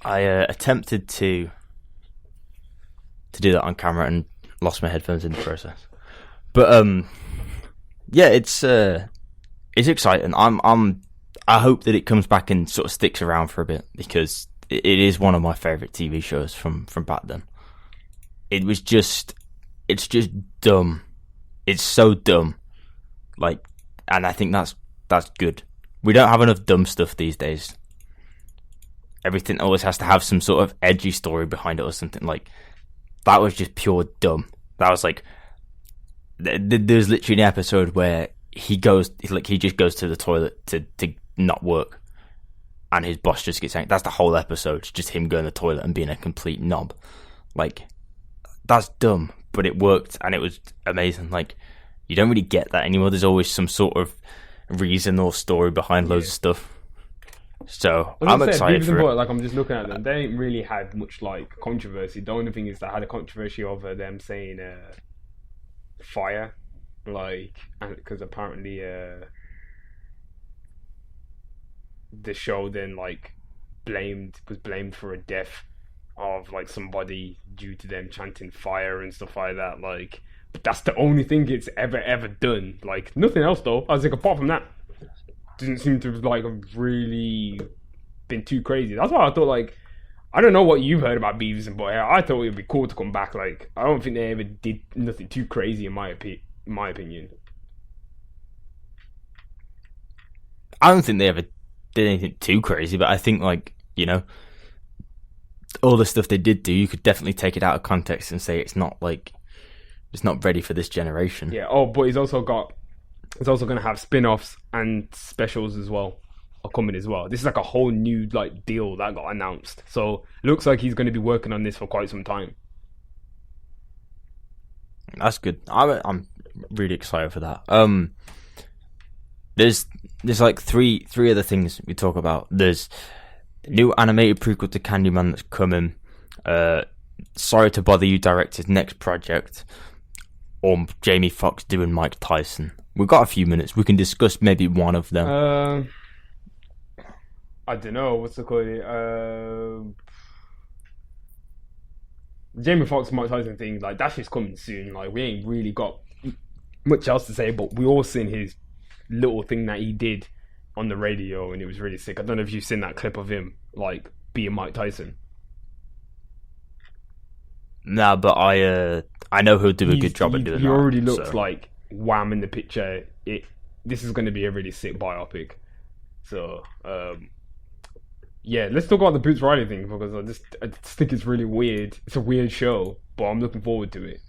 I attempted to do that on camera and lost my headphones in the process. But yeah, it's exciting. I hope that it comes back and sort of sticks around for a bit, because it is one of my favorite TV shows from back then. It's just dumb. It's so dumb. Like, and I think that's good. We don't have enough dumb stuff these days. Everything always has to have some sort of edgy story behind it or something. Like, that was just pure dumb. That was like, there's literally an episode where he just goes to the toilet to not work, and his boss just gets angry. That's the whole episode. It's just him going to the toilet and being a complete knob. Like, that's dumb, but it worked and it was amazing. Like, you don't really get that anymore. There's always some sort of reason or story behind loads of stuff. So I'm excited for it. Like, I'm just looking at them. They ain't really had much like controversy. The only thing is that I had a controversy over them saying fire, like, because apparently the show then like was blamed for a death of like somebody due to them chanting fire and stuff like that. Like, but that's the only thing it's ever done. Like, nothing else though. I was like, apart from that, didn't seem to like have really been too crazy. That's why I thought, like, I don't know what you've heard about Beavis and Butthead. I thought it would be cool to come back. Like, I don't think they ever did nothing too crazy in my opinion. I don't think they ever did anything too crazy, but I think, like, you know, all the stuff they did do, you could definitely take it out of context and say it's not ready for this generation. Yeah. Oh, but he's also going to have spin-offs and specials as well are coming as well. This is like a whole new like deal that got announced. So it looks like he's going to be working on this for quite some time. That's good. I'm really excited for that. There's like three other things we talk about. There's the new animated prequel to Candyman that's coming. Sorry to Bother You directed next project, or Jamie Foxx doing Mike Tyson. We've got a few minutes. We can discuss maybe one of them. I don't know what's it called. Jamie Foxx Mike Tyson thing, like that shit's coming soon. Like we ain't really got much else to say, but we all seen his little thing that he did on the radio, and it was really sick. I don't know if you've seen that clip of him like being Mike Tyson. Nah, but I know he'll do a good job at doing that. He already looks like wham in the picture. This is going to be a really sick biopic. So yeah, let's talk about the Boots Riley thing, because I just think it's really weird. It's a weird show, but I'm looking forward to it.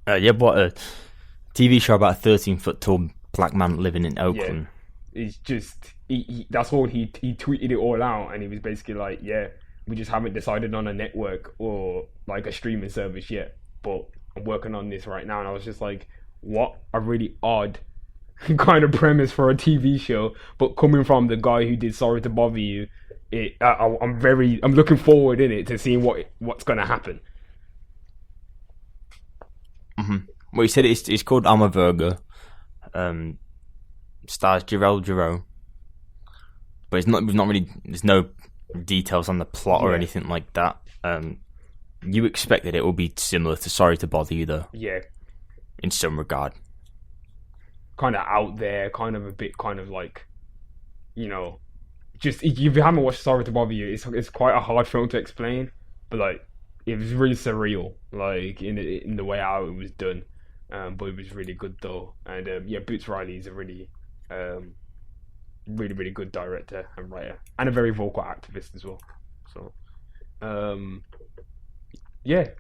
Yeah, what a TV show about a 13-foot tall black man living in Oakland. Yeah, it's just that's all he tweeted it all out, and he was basically like, yeah, we just haven't decided on a network or like a streaming service yet, but I'm working on this right now. And I was just like, what a really odd kind of premise for a TV show, but coming from the guy who did Sorry to Bother You, I'm looking forward in it to seeing what's going to happen. Mm-hmm. Well, he said it's called I'm a Virgo. Stars Jarrell Jarreau, but it's not really. There's no details on the plot or anything like that. You expect that it will be similar to Sorry to Bother You, though. Yeah, in some regard. Kind of out there, kind of a bit, kind of like, just if you haven't watched Sorry to Bother You, it's quite a hard film to explain, but like it was really surreal, like in the way how it was done, but it was really good though. And Boots Riley is a really really good director and writer, and a very vocal activist as well. So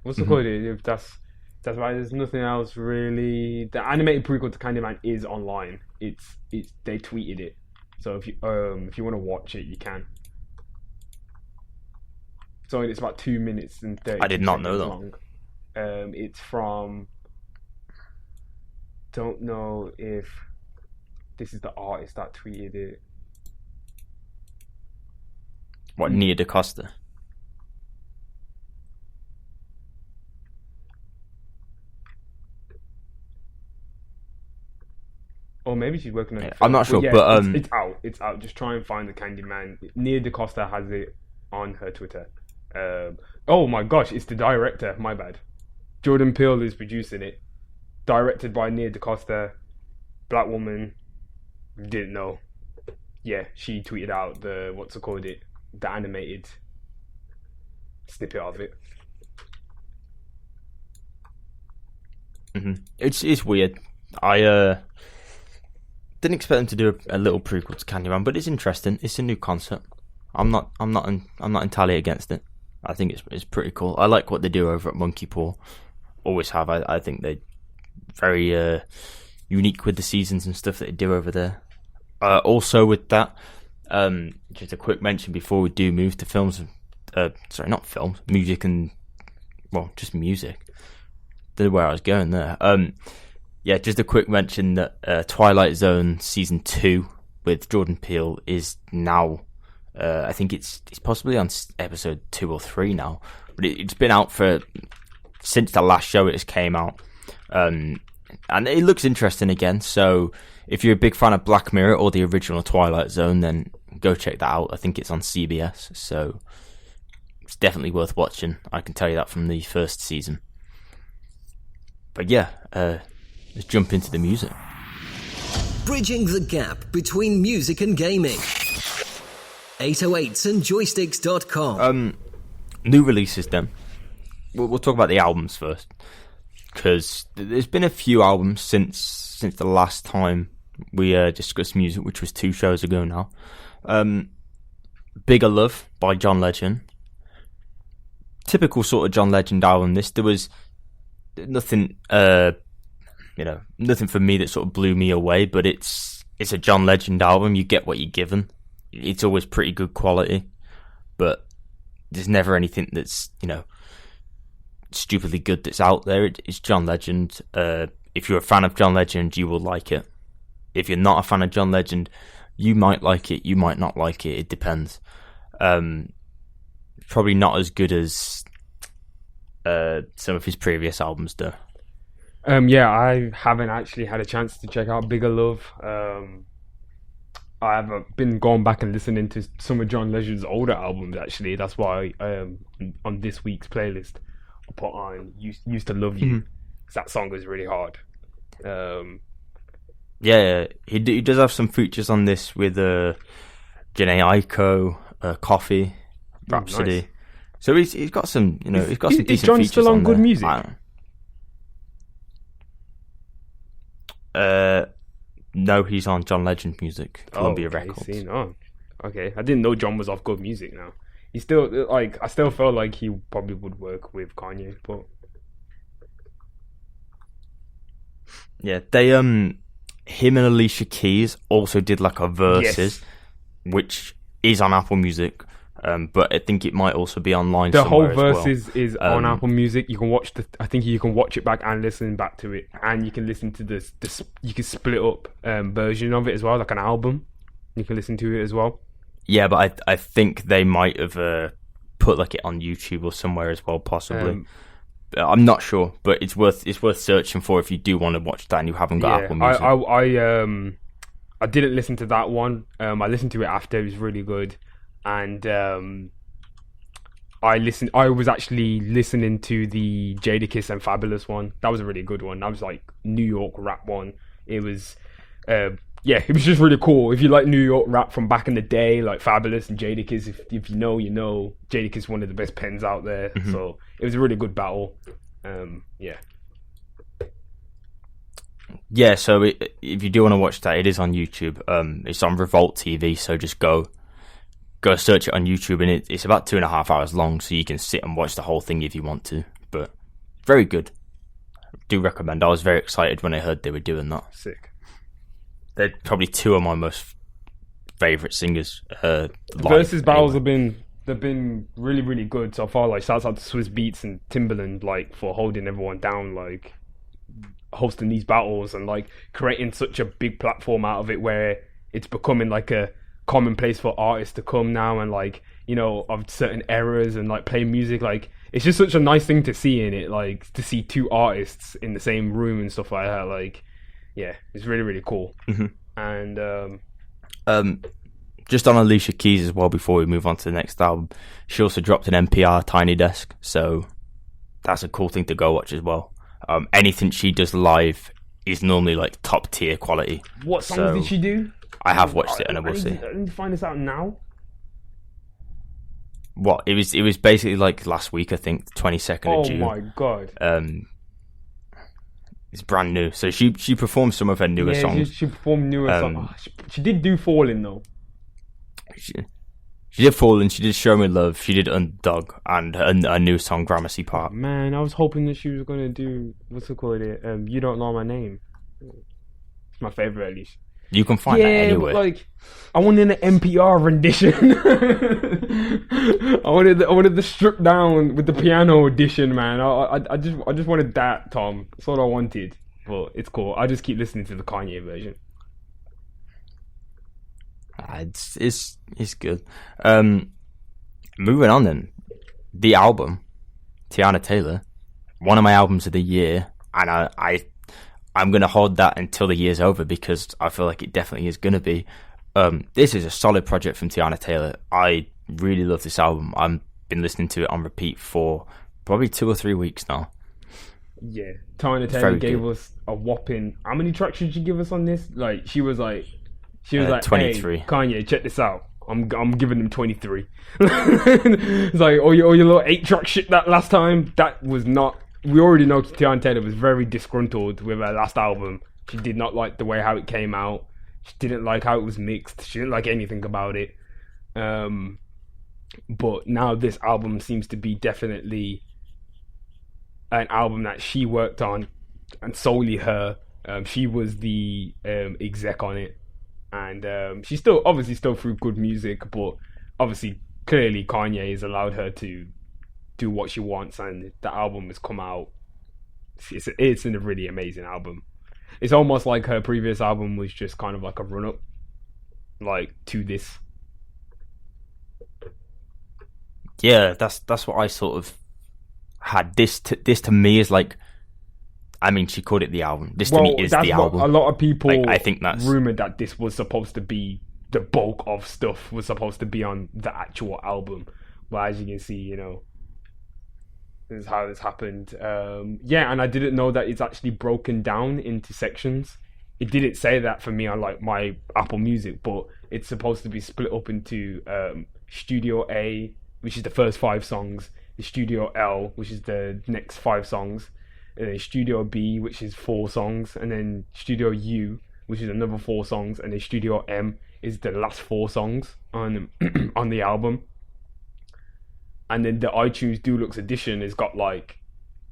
what's the called? If that's right. There's nothing else really. The animated prequel to Candyman is online. It's they tweeted it, so if you want to watch it, you can. So it's about 2 minutes and 30. I did not know that. Long. It's from. Don't know if this is the artist that tweeted it. What, Nia DaCosta? Or maybe she's working on it. I'm not sure, but it's out. It's out. Just try and find the Candyman. Nia DaCosta has it on her Twitter. Oh my gosh, it's the director. My bad. Jordan Peele is producing it. Directed by Nia DaCosta. Black woman. Didn't know. Yeah, she tweeted out the animated snippet of it. Mm-hmm. It's weird. I didn't expect them to do a little prequel to Candyman, but it's interesting. It's a new concept. I'm not entirely against it. I think it's pretty cool. I like what they do over at Monkey Paw. Always have. I think they're very unique with the seasons and stuff that they do over there. Also with that, just a quick mention before we do move to films. Sorry, not films. Music and just music. Don't know where I was going there. Just a quick mention that Twilight Zone Season 2 with Jordan Peele is now, I think it's possibly on episode 2 or 3 now, but it's been out since the last show it came out, and it looks interesting again, so if you're a big fan of Black Mirror or the original Twilight Zone, then go check that out. I think it's on CBS, so it's definitely worth watching. I can tell you that from the first season. But let's jump into the music. Bridging the gap between music and gaming. 808s and joysticks.com. New releases then. We'll talk about the albums first, because there's been a few albums since the last time we discussed music, which was 2 shows ago now. Bigger Love by John Legend. Typical sort of John Legend album. There was nothing, nothing for me that sort of blew me away. But it's a John Legend album. You get what you're given. It's always pretty good quality, but there's never anything that's stupidly good that's out there. It's John Legend. If you're a fan of John Legend, you will like it. If you're not a fan of John Legend, you might like it, you might not like it. It depends. Probably not as good as some of his previous albums, though. I haven't actually had a chance to check out Bigger Love. I haven't been going back and listening to some of John Legend's older albums, actually. That's why on this week's playlist I put on Used to Love You. Mm-hmm. 'Cause that song is really hard. He does have some features on this with Janae Aiko, Coffee, Rhapsody. Nice. So he's got some, he's got some decent features. Is John still on Good there. Music? No, he's on John Legend Music, Columbia Records. Okay, I didn't know John was off Good Music now. He still I still felt like he probably would work with Kanye, but yeah, they him and Alicia Keys also did like a verses, which is on Apple Music. But I think it might also be online. The whole somewhere as well. verses is on Apple Music. You can watch I think you can watch it back and listen back to it, and you can listen to this. You can split up version of it as well, like an album. You can listen to it as well. Yeah, but I think they might have put like it on YouTube or somewhere as well, possibly. I'm not sure, but it's worth searching for if you do want to watch that and you haven't got Apple Music. I didn't listen to that one. I listened to it after. It was really good. And I was actually listening to the Jadakiss and Fabulous one. That was a really good one. That was like New York rap one. It was it was just really cool. If you like New York rap from back in the day, like Fabulous and Jadakiss, if you know, you know. Jadakiss is one of the best pens out there. Mm-hmm. So it was a really good battle. Yeah, so if you do want to watch that, it is on YouTube. It's on Revolt TV, so just go search it on YouTube, and it's about 2.5 hours long, so you can sit and watch the whole thing if you want to. But very good. Do recommend. I was very excited when I heard they were doing that. Sick. They're probably two of my most favourite singers. Versus battles have been really, really good so far. Like, shouts out to Swiss Beats and Timbaland, like, for holding everyone down, like hosting these battles and like creating such a big platform out of it, where it's becoming like a commonplace for artists to come now and like, of certain eras and like play music. Like, it's just such a nice thing to see in it, like to see two artists in the same room and stuff like that. Like, yeah, it's really, really cool. Mm-hmm. And just on Alicia Keys as well, before we move on to the next album, she also dropped an NPR Tiny Desk, so that's a cool thing to go watch as well. Anything she does live is normally like top tier quality. What songs did she do? I have watched it, and I will see. I need to find this out now. What? It was basically like last week, I think, 22nd of June. Oh my god. It's brand new. So she performed some of her newer songs. She performed newer songs. She did do Falling though. She did Fallen, she did Show Me Love, she did Underdog, and a new song, Gramercy Park. Man, I was hoping that she was going to do, what's it called? You Don't Know My Name. It's my favourite, at least. You can find that anywhere. But like, I wanted an NPR rendition. I wanted the stripped down with the piano edition, man. I just wanted that, Tom. That's all I wanted. But it's cool. I just keep listening to the Kanye version. It's good. Moving on then, the album, Tiana Taylor, one of my albums of the year, and I'm gonna hold that until the year's over because I feel like it definitely is gonna be. This is a solid project from Tiana Taylor. I really love this album. I've been listening to it on repeat for probably 2 or 3 weeks now. Yeah, Tiana Taylor gave us a whopping. How many tracks did she give us on this? Like, she was like 23. Hey, Kanye, check this out. I'm giving them 23. It's like all your little 8-track shit that last time. That was not. We already know Tiana Taylor was very disgruntled with her last album. She did not like the way how it came out. She didn't like how it was mixed. She didn't like anything about it. But now this album seems to be definitely an album that she worked on, and solely her. She was the exec on it, and she still obviously still threw good music, but obviously clearly Kanye has allowed her to do what she wants, and the album has come out. It's a really amazing album. It's almost like her previous album was just kind of like a run up, like to this. Yeah, that's what I sort of had. This to me is like, I mean, she called it the album. This to me is the album. A lot of people, like, I think that's rumored that this was supposed to be the bulk of stuff was supposed to be on the actual album. But as you can see, you know, this is how this happened. Yeah, and I didn't know that it's actually broken down into sections. It didn't say that for me on like my Apple Music, but it's supposed to be split up into Studio A, which is the first 5 songs, the Studio L, which is the next 5 songs, and then Studio B, which is 4 songs, and then Studio U, which is another 4 songs, and then Studio M is the last 4 songs on on the album. And then the iTunes Deluxe Edition has got like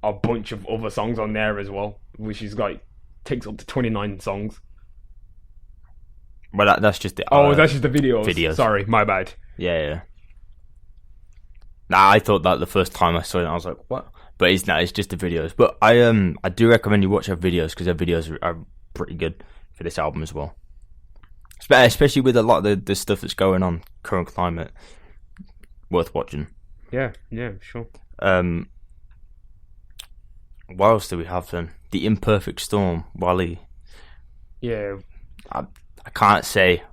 a bunch of other songs on there as well, which is like takes up to 29 songs. Well, that's just the that's just the videos. Sorry, my bad. Yeah. Nah, I thought that the first time I saw it, I was like, what? But it's not. It's just the videos. But I do recommend you watch her videos, because her videos are pretty good for this album as well. Especially with a lot of the stuff that's going on, current climate, worth watching. Yeah, sure. What else do we have then? The Imperfect Storm, Wally. Yeah. I can't say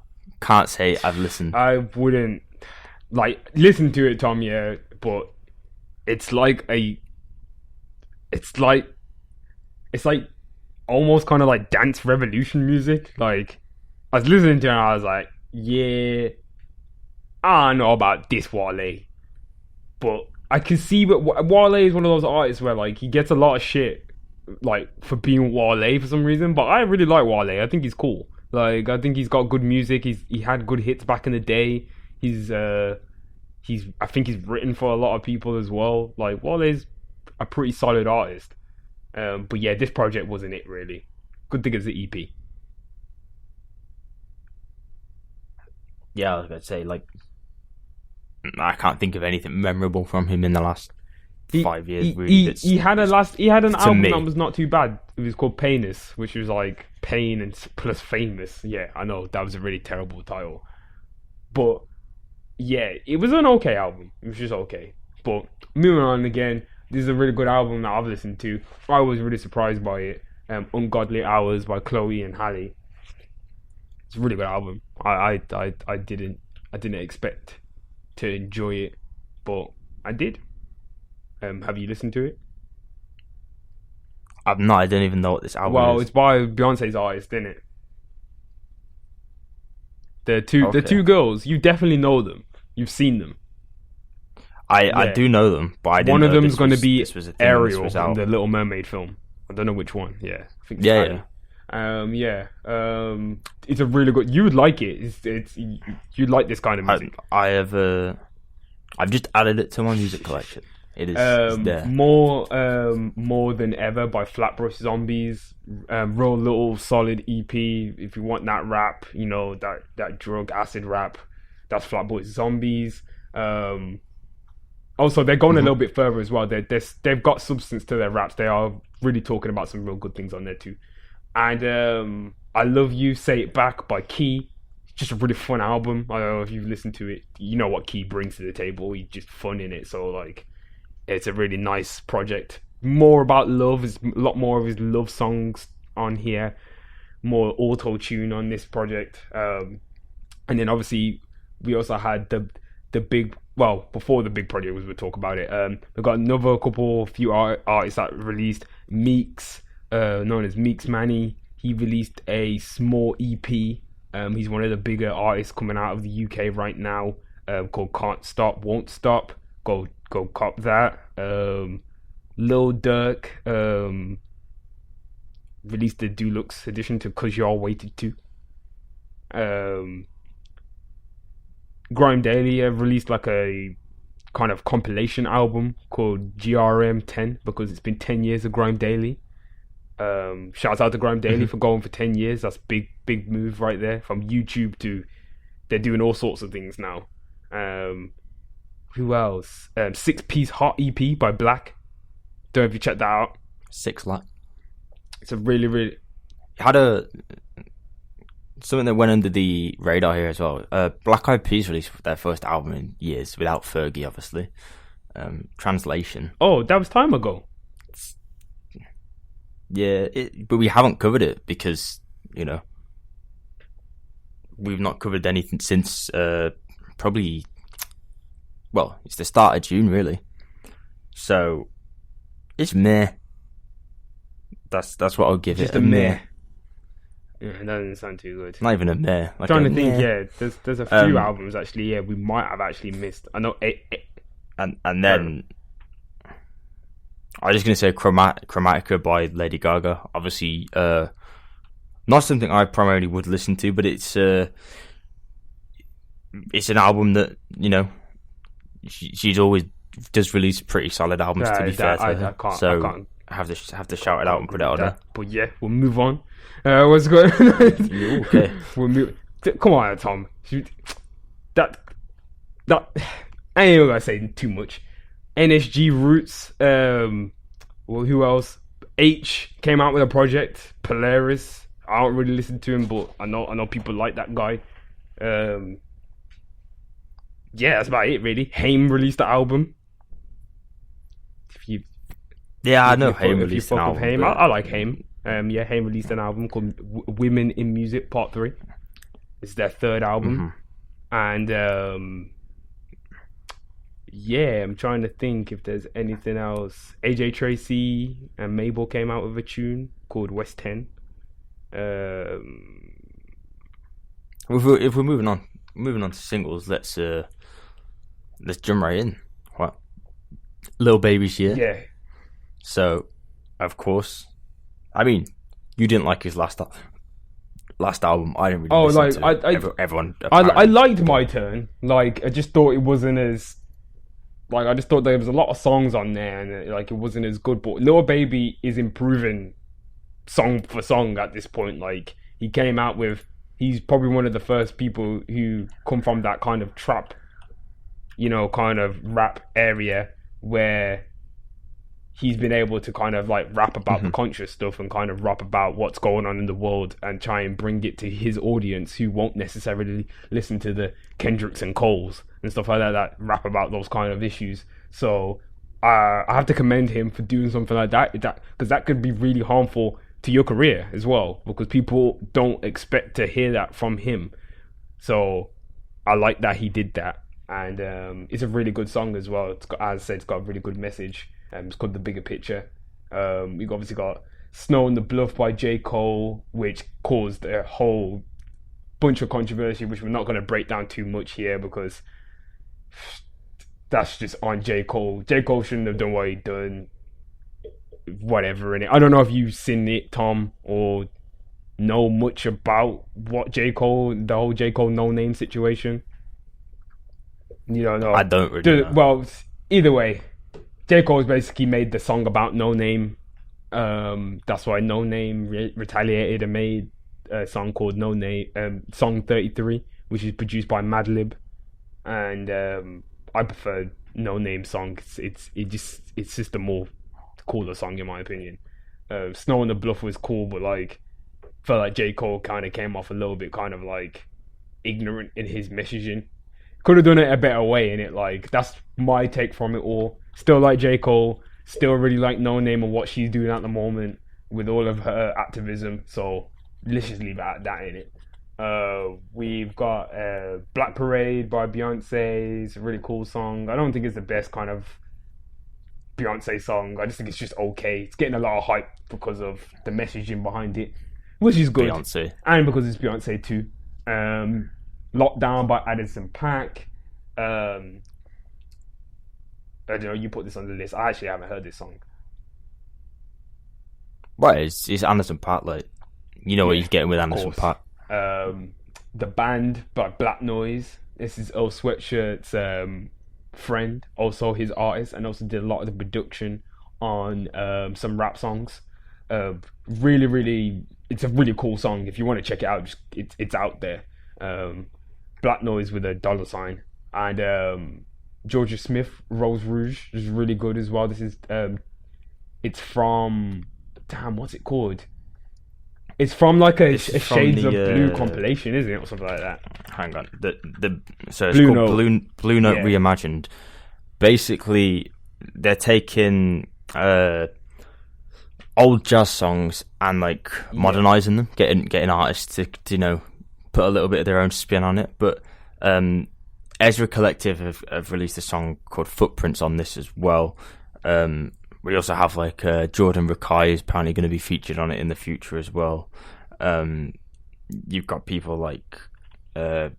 I've listened. I wouldn't listen to it, Tom. Yeah, but it's like almost kind of like dance revolution music. Like, I was listening to it and I was like, yeah, I don't know about this Wale, but I can see that Wale is one of those artists where like he gets a lot of shit like for being Wale for some reason, but I really like Wale. I think he's cool. Like, I think he's got good music. He had good hits back in the day. I think he's written for a lot of people as well. Like, Wale's a pretty solid artist. But yeah, this project wasn't it really. Good thing it's the EP. Yeah, I was going to say, like, I can't think of anything memorable from him in the last 5 years. He had an album that was not too bad. It was called Painless, which was like pain and plus famous. Yeah, I know that was a really terrible title, but yeah, it was an okay album. It was just okay. But moving on again, this is a really good album that I've listened to. I was really surprised by it. Ungodly Hours by Chloe and Halle. It's a really good album. I didn't expect to enjoy it, but I did. Have you listened to it? I've not. I don't even know what this album is. Well, it's by Beyonce's artist, isn't it? The two girls. You definitely know them. You've seen them. I do know them, but I didn't one know of them's going to be Ariel from the Little Mermaid film. I don't know which one. Yeah, I think it's a really good. You would like it. You'd like this kind of music. I've just added it to my music collection. It is it's there. More than ever by Flatbush Zombies. Real little solid EP. If you want that rap, you know, that drug acid rap, that's Flatbush Zombies. Also, they're going a little bit further as well. They've got substance to their raps. They are really talking about some real good things on there too. And I Love You, Say It Back by Key. It's just a really fun album. I don't know if you've listened to it. You know what Key brings to the table. He's just fun in it. So like, it's a really nice project. More about love. There's a lot more of his love songs on here. More auto-tune on this project. And then obviously we also had the big, well, before the big project was, we'll talk about it. We've got few artists that released. Meeks, known as Meeks Manny. He released a small EP. He's one of the bigger artists coming out of the UK right now, called Can't Stop, Won't Stop. Go cop that. Lil Durk released the deluxe edition to Cause Y'all Waited To. Grime Daily have released like a kind of compilation album called GRM 10 because it's been 10 years of Grime Daily. Shouts out to Grime Daily for going for 10 years. That's big move right there. From YouTube to they're doing all sorts of things now. Who else? 6-piece Hot EP by Black. Don't know if you checked that out. 6 Lakh. It's a really Had something that went under the radar here as well. Black Eyed Peas released their first album in years without Fergie, obviously. Translation. Oh, that was time ago. Yeah, but we haven't covered it because, we've not covered anything since probably, well, it's the start of June, really. So, it's meh. That's what I'll give Just it. a meh. Yeah, that doesn't sound too good. Not even a meh. Like trying to think, meh. there's a few albums actually, we might have actually missed. I know And then I was just going to say Chromatica by Lady Gaga. Obviously, not something I primarily would listen to, but it's an album that, she's always does release pretty solid albums, to be fair to her. I have to shout it out and put it out there. But yeah, we'll move on. What's going on? You okay? We'll move. Come on, Tom. That I ain't even gonna say too much. NSG Roots. Well, who else? H came out with a project. Polaris. I don't really listen to him, but I know people like that guy. Yeah, that's about it really. Haim released the album. I know Haim released an album. Haim, I like Haim. Haim released an album called Women in Music Part 3. It's their third album. And I'm trying to think if there's anything else. AJ Tracy and Mabel came out with a tune called West 10. If we're moving on to singles, let's jump right in. What? Lil Baby's Year. Yeah. So, of course, I mean, you didn't like his last album. I didn't really listen to everyone. I liked My Turn. Like, I just thought it wasn't as... Like, I just thought there was a lot of songs on there and, it wasn't as good. But Lil Baby is improving song for song at this point. Like, he came out with... He's probably one of the first people who come from that kind of trap, kind of rap area where he's been able to kind of like rap about the conscious stuff and kind of rap about what's going on in the world and try and bring it to his audience who won't necessarily listen to the Kendricks and Coles and stuff like that rap about those kind of issues. So I have to commend him for doing something like that because that could be really harmful to your career as well, because people don't expect to hear that from him. So I like that he did that, and it's a really good song as well. It's got, as I said, it's got a really good message. It's called The Bigger Picture. We've obviously got Snow on the Bluff by J. Cole, which caused a whole bunch of controversy, which we're not going to break down too much here because that's just on J. Cole. J. Cole shouldn't have done what he done. Whatever in it. I don't know if you've seen it, Tom, or know much about what the whole J. Cole No Name situation. You don't know. I don't really know. Well, either way, J. Cole's basically made the song about No Name. That's why No Name retaliated and made a song called No Name, Song 33, which is produced by Madlib. And I prefer No Name song. It's just a more cooler song in my opinion. Snow on the Bluff was cool, but like felt like J. Cole kind of came off a little bit kind of like ignorant in his messaging. Could have done it a better way in it. Like, that's my take from it all. Still like J. Cole, still really like No Name and what she's doing at the moment with all of her activism. So let's just leave it at that in it. We've got Black Parade by Beyonce. It's a really cool song. I don't think it's the best kind of Beyonce song. I just think it's just okay. It's getting a lot of hype because of the messaging behind it, which is good. Beyonce. And because it's Beyonce too. Lockdown by Addison Paak. I don't know, you put this on the list. I actually haven't heard this song. Right, it's Anderson .Paak, like, you know what you're getting with Anderson .Paak. The Band by Black Noise, This is Earl Sweatshirt's friend, also his artist, and also did a lot of the production on some rap songs. Really, really, it's a really cool song. If you want to check it out, it's out there. Black Noise with a $sign, and Georgia Smith, Rose Rouge, is really good as well. This is it's from what's it called? It's from like a Shades of Blue compilation, isn't it, or something like that? Hang on, so it's called Blue Note Reimagined. Basically, they're taking old jazz songs and like modernizing them, getting artists to put a little bit of their own spin on it. But Ezra Collective have released a song called Footprints on this as well. We also have like Jordan Rakai is apparently going to be featured on it in the future as well. You've got people like I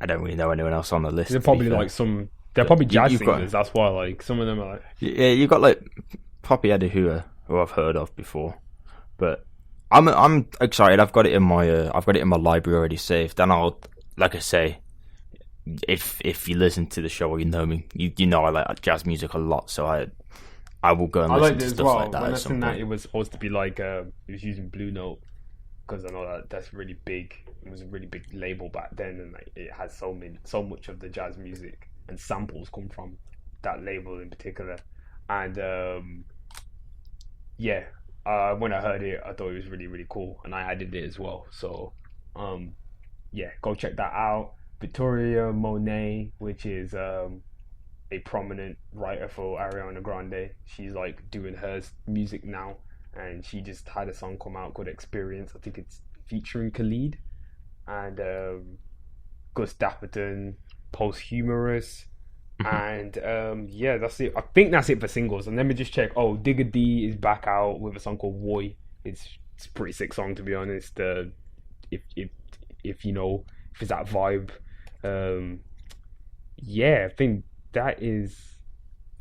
don't really know anyone else on the list. They're probably they're probably jazz singers. That's why like some of them are like you've got like Poppy Adahua, who I've heard of before, but I'm excited. I've got it in my library already saved, and I'll, like I say, if you listen to the show or you know me, you know I like jazz music a lot, so I will go and listen to stuff like that. When I seen that, it was supposed to be like it was using Blue Note, because I know that's really big. It was a really big label back then, and like it has so much of the jazz music and samples come from that label in particular. And when I heard it, I thought it was really, really cool, and I added it as well. So go check that out. Victoria Monet, which is a prominent writer for Ariana Grande. She's like doing her music now, and she just had a song come out called Experience. I think it's featuring Khalid and Gus Dapperton, Posthumous, and that's it. I think that's it for singles. And let me just check. Oh, Digga D is back out with a song called Woy. It's a pretty sick song, to be honest. If it's that vibe. I think that is.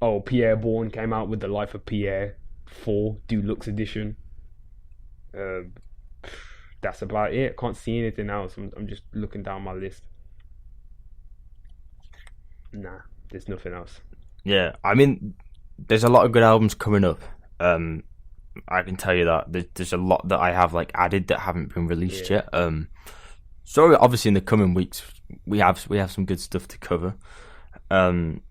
Oh, Pierre Bourne came out with The Life of Pierre 4 Deluxe Edition. That's about it. I can't see anything else. I'm just looking down my list. Nah, there's nothing else. Yeah, I mean, there's a lot of good albums coming up. I can tell you that there's a lot that I have like added that haven't been released yet. So obviously in the coming weeks we have some good stuff to cover. There's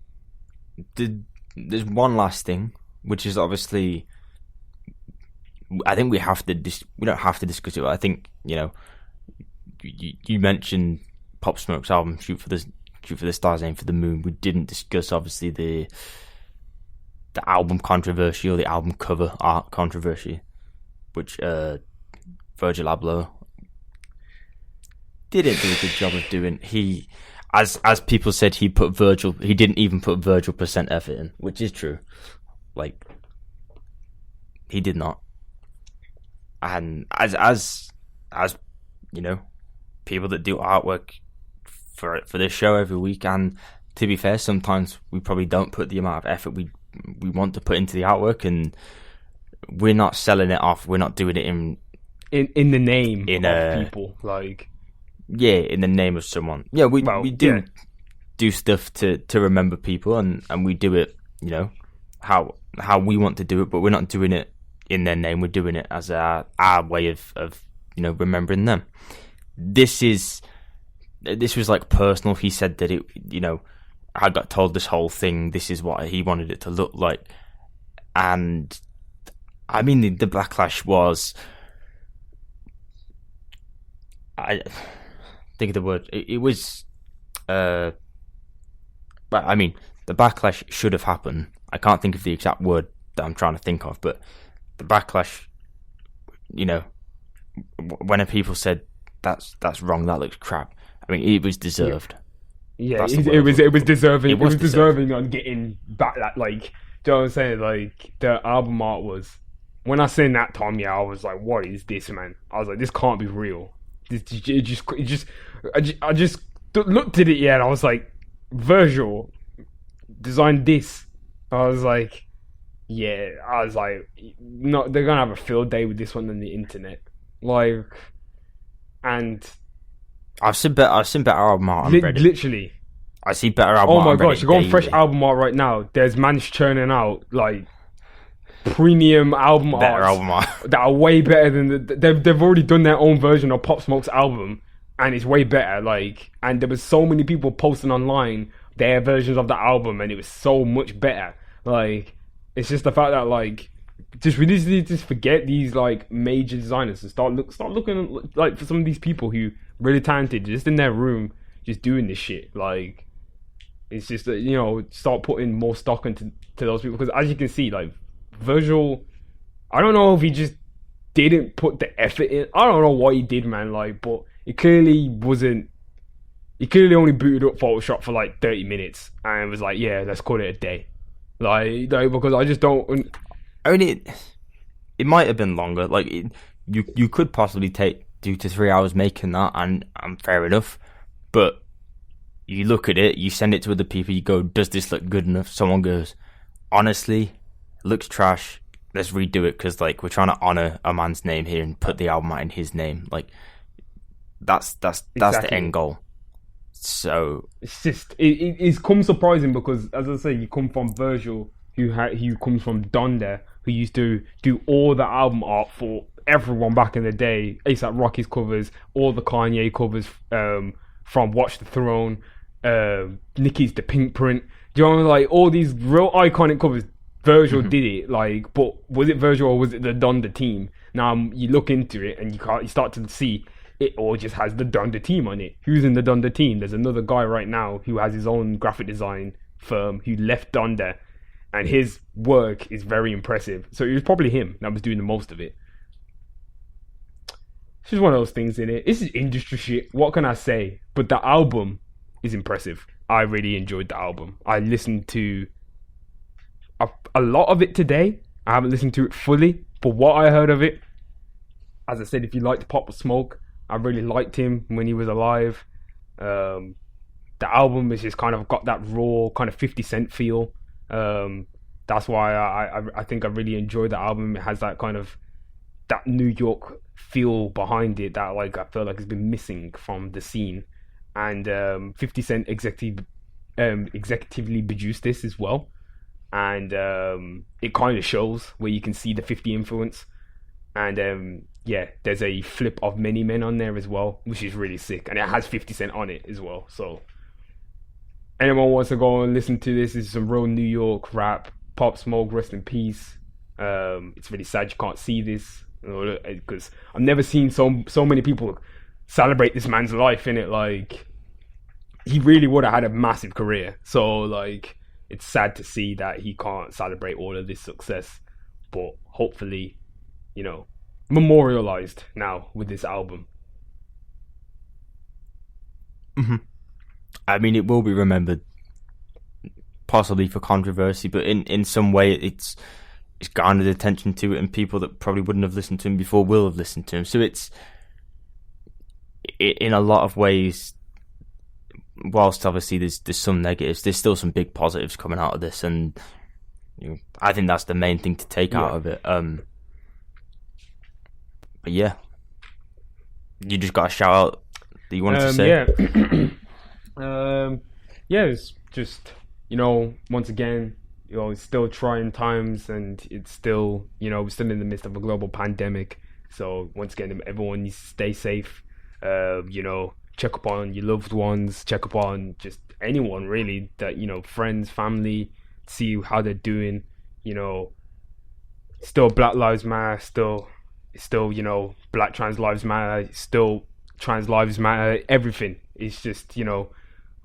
one last thing, which is obviously I think we don't have to discuss it, but I think you mentioned Pop Smoke's album Shoot for the Stars, Aim for the Moon. We didn't discuss obviously the album controversy or the album cover art controversy, which Virgil Abloh didn't do a good job of doing. He, as people said, he didn't even put Virgil % effort in, which is true. Like, he did not. And as people that do artwork for this show every week, and to be fair, sometimes we probably don't put the amount of effort we want to put into the artwork, and we're not selling it off. We're not doing it in the name of people, like in the name of someone. Yeah, we do stuff to remember people, and we do it, how we want to do it, but we're not doing it in their name. We're doing it as our way of remembering them. This was like personal. He said that I got told this whole thing. This is what he wanted it to look like, and I mean the backlash was. I think of the word. It was. But I mean, the backlash should have happened. I can't think of the exact word that I'm trying to think of, but the backlash. When people said that's wrong, that looks crap. I mean, it was deserved. Yeah, it was deserving. It was deserving on getting back that, like, do you know what I'm saying? Like, the album art was, when I seen that time, I was like, what is this, man? I was like, this can't be real. I just looked at it, and I was like, Virgil designed this. I was like, no, they're gonna have a field day with this one on the internet. Like, and I've seen better album art on Reddit. Literally. I see better album Oh art my on Reddit gosh, you go on Fresh daily. Album Art right now. There's man churning out like premium album Better arts album art. that are way better than they've already done their own version of Pop Smoke's album, and it's way better. Like, and there was so many people posting online their versions of the album, and it was so much better. Like, it's just the fact that like just we need to just forget these like major designers and start looking like for some of these people who really talented, just in their room, just doing this shit. Like, it's just that, you know, start putting more stock into those people, because as you can see, like Virgil, I don't know if he just didn't put the effort in. I don't know what he did, man. Like, but it clearly wasn't. He clearly only booted up Photoshop for like 30 minutes and was like, "Yeah, let's call it a day." Like because I just don't. I mean, it might have been longer. Like, you could possibly take 2 to 3 hours making that, and fair enough. But you look at it, you send it to other people, you go, "Does this look good enough?" Someone goes, "Honestly, it looks trash. Let's redo it because like we're trying to honor a man's name here and put the album out in his name." Like, that's the end goal. So it's just it's come surprising because, as I say, you come from Virgil, who comes from Donda, who used to do all the album art for everyone back in the day. A$AP Rocky's covers, all the Kanye covers, from Watch the Throne, Nicki's The Pink Print. Do you know what I mean? Like, all these real iconic covers. Virgil did it, like, but was it Virgil or was it the Donda team? Now you look into it and you start to see it all just has the Donda team on it. Who's in the Donda team? There's another guy right now who has his own graphic design firm who left Donda, and his work is very impressive. So it was probably him that was doing the most of it. It's just one of those things in it. This is industry shit. What can I say? But the album is impressive. I really enjoyed the album. I listened to a lot of it today. I haven't listened to it fully, but what I heard of it, as I said, if you liked Pop Smoke, I really liked him when he was alive. The album has just kind of got that raw kind of 50 Cent feel. That's why I think I really enjoy the album. It has that kind of that New York feel behind it that like I feel like has been missing from the scene. And 50 Cent executively produced this as well. And it kind of shows where you can see the 50 influence. And yeah, there's a flip of Many Men on there as well, which is really sick. And it has 50 Cent on it as well. So anyone wants to go and listen to this, is some real New York rap. Pop Smoke, rest in peace. It's really sad you can't see this, because I've never seen so many people celebrate this man's life, innit? Like, he really would have had a massive career. So like, it's sad to see that he can't celebrate all of this success, but hopefully, you know, memorialized now with this album. Mm-hmm. I mean, it will be remembered, possibly for controversy, but in some way it's garnered attention to it, and people that probably wouldn't have listened to him before will have listened to him. So it's, in a lot of ways, whilst obviously there's some negatives, there's still some big positives coming out of this, and you know, I think that's the main thing to take out of it. But yeah, you just got a shout out that you wanted to say. Yeah, it's just, you know, once again, you know, it's still trying times, and it's still, you know, we're still in the midst of a global pandemic. So once again, everyone needs to stay safe. You know, check up on your loved ones, check up on just anyone really that, you know, friends, family, see how they're doing. You know, still Black Lives Matter, still, you know, Black Trans Lives Matter, still Trans Lives Matter, everything. It's just, you know,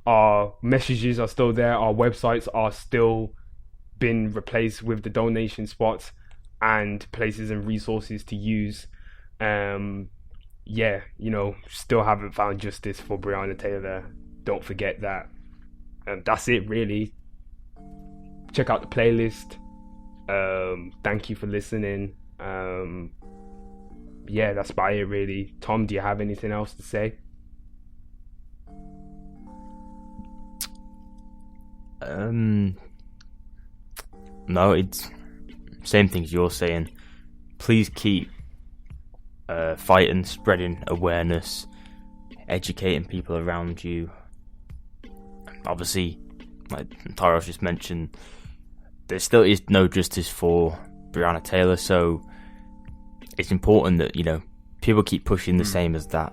our messages are still there, our websites are still been replaced with the donation spots and places and resources to use. Yeah, you know, still haven't found justice for Breonna Taylor. Don't forget that. That's it, really. Check out the playlist. Thank you for listening. Yeah, that's about it, really. Tom, do you have anything else to say? No, it's same things you're saying. Please keep fighting, spreading awareness. educating people around you. Obviously, like Tyrell's just mentioned, there still is no justice for Breonna Taylor, so it's important that, you know, people keep pushing the same as that.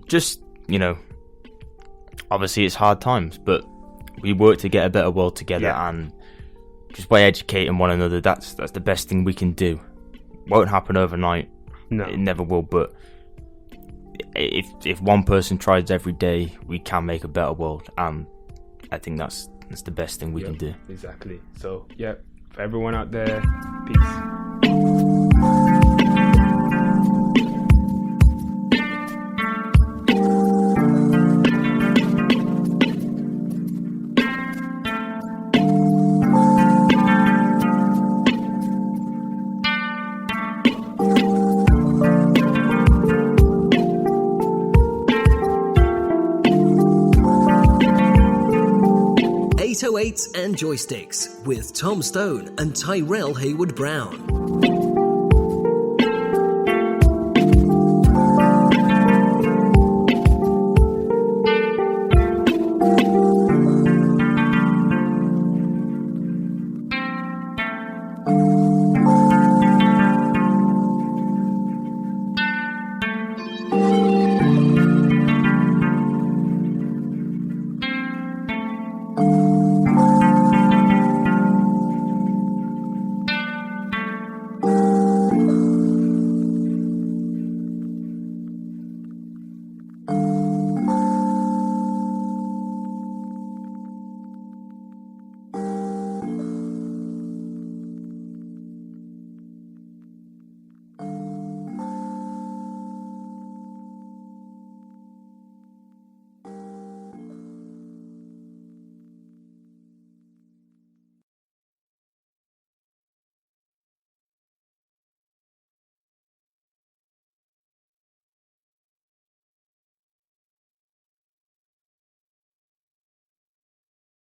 Just, you know, obviously it's hard times, but we work to get a better world together, and just by educating one another, that's the best thing we can do. Won't happen overnight. No, it never will, but if one person tries every day, we can make a better world, and I think that's the best thing we can do. Exactly. So yeah, for everyone out there, peace. And Joysticks with Tom Stone and Tyrell Haywood Brown.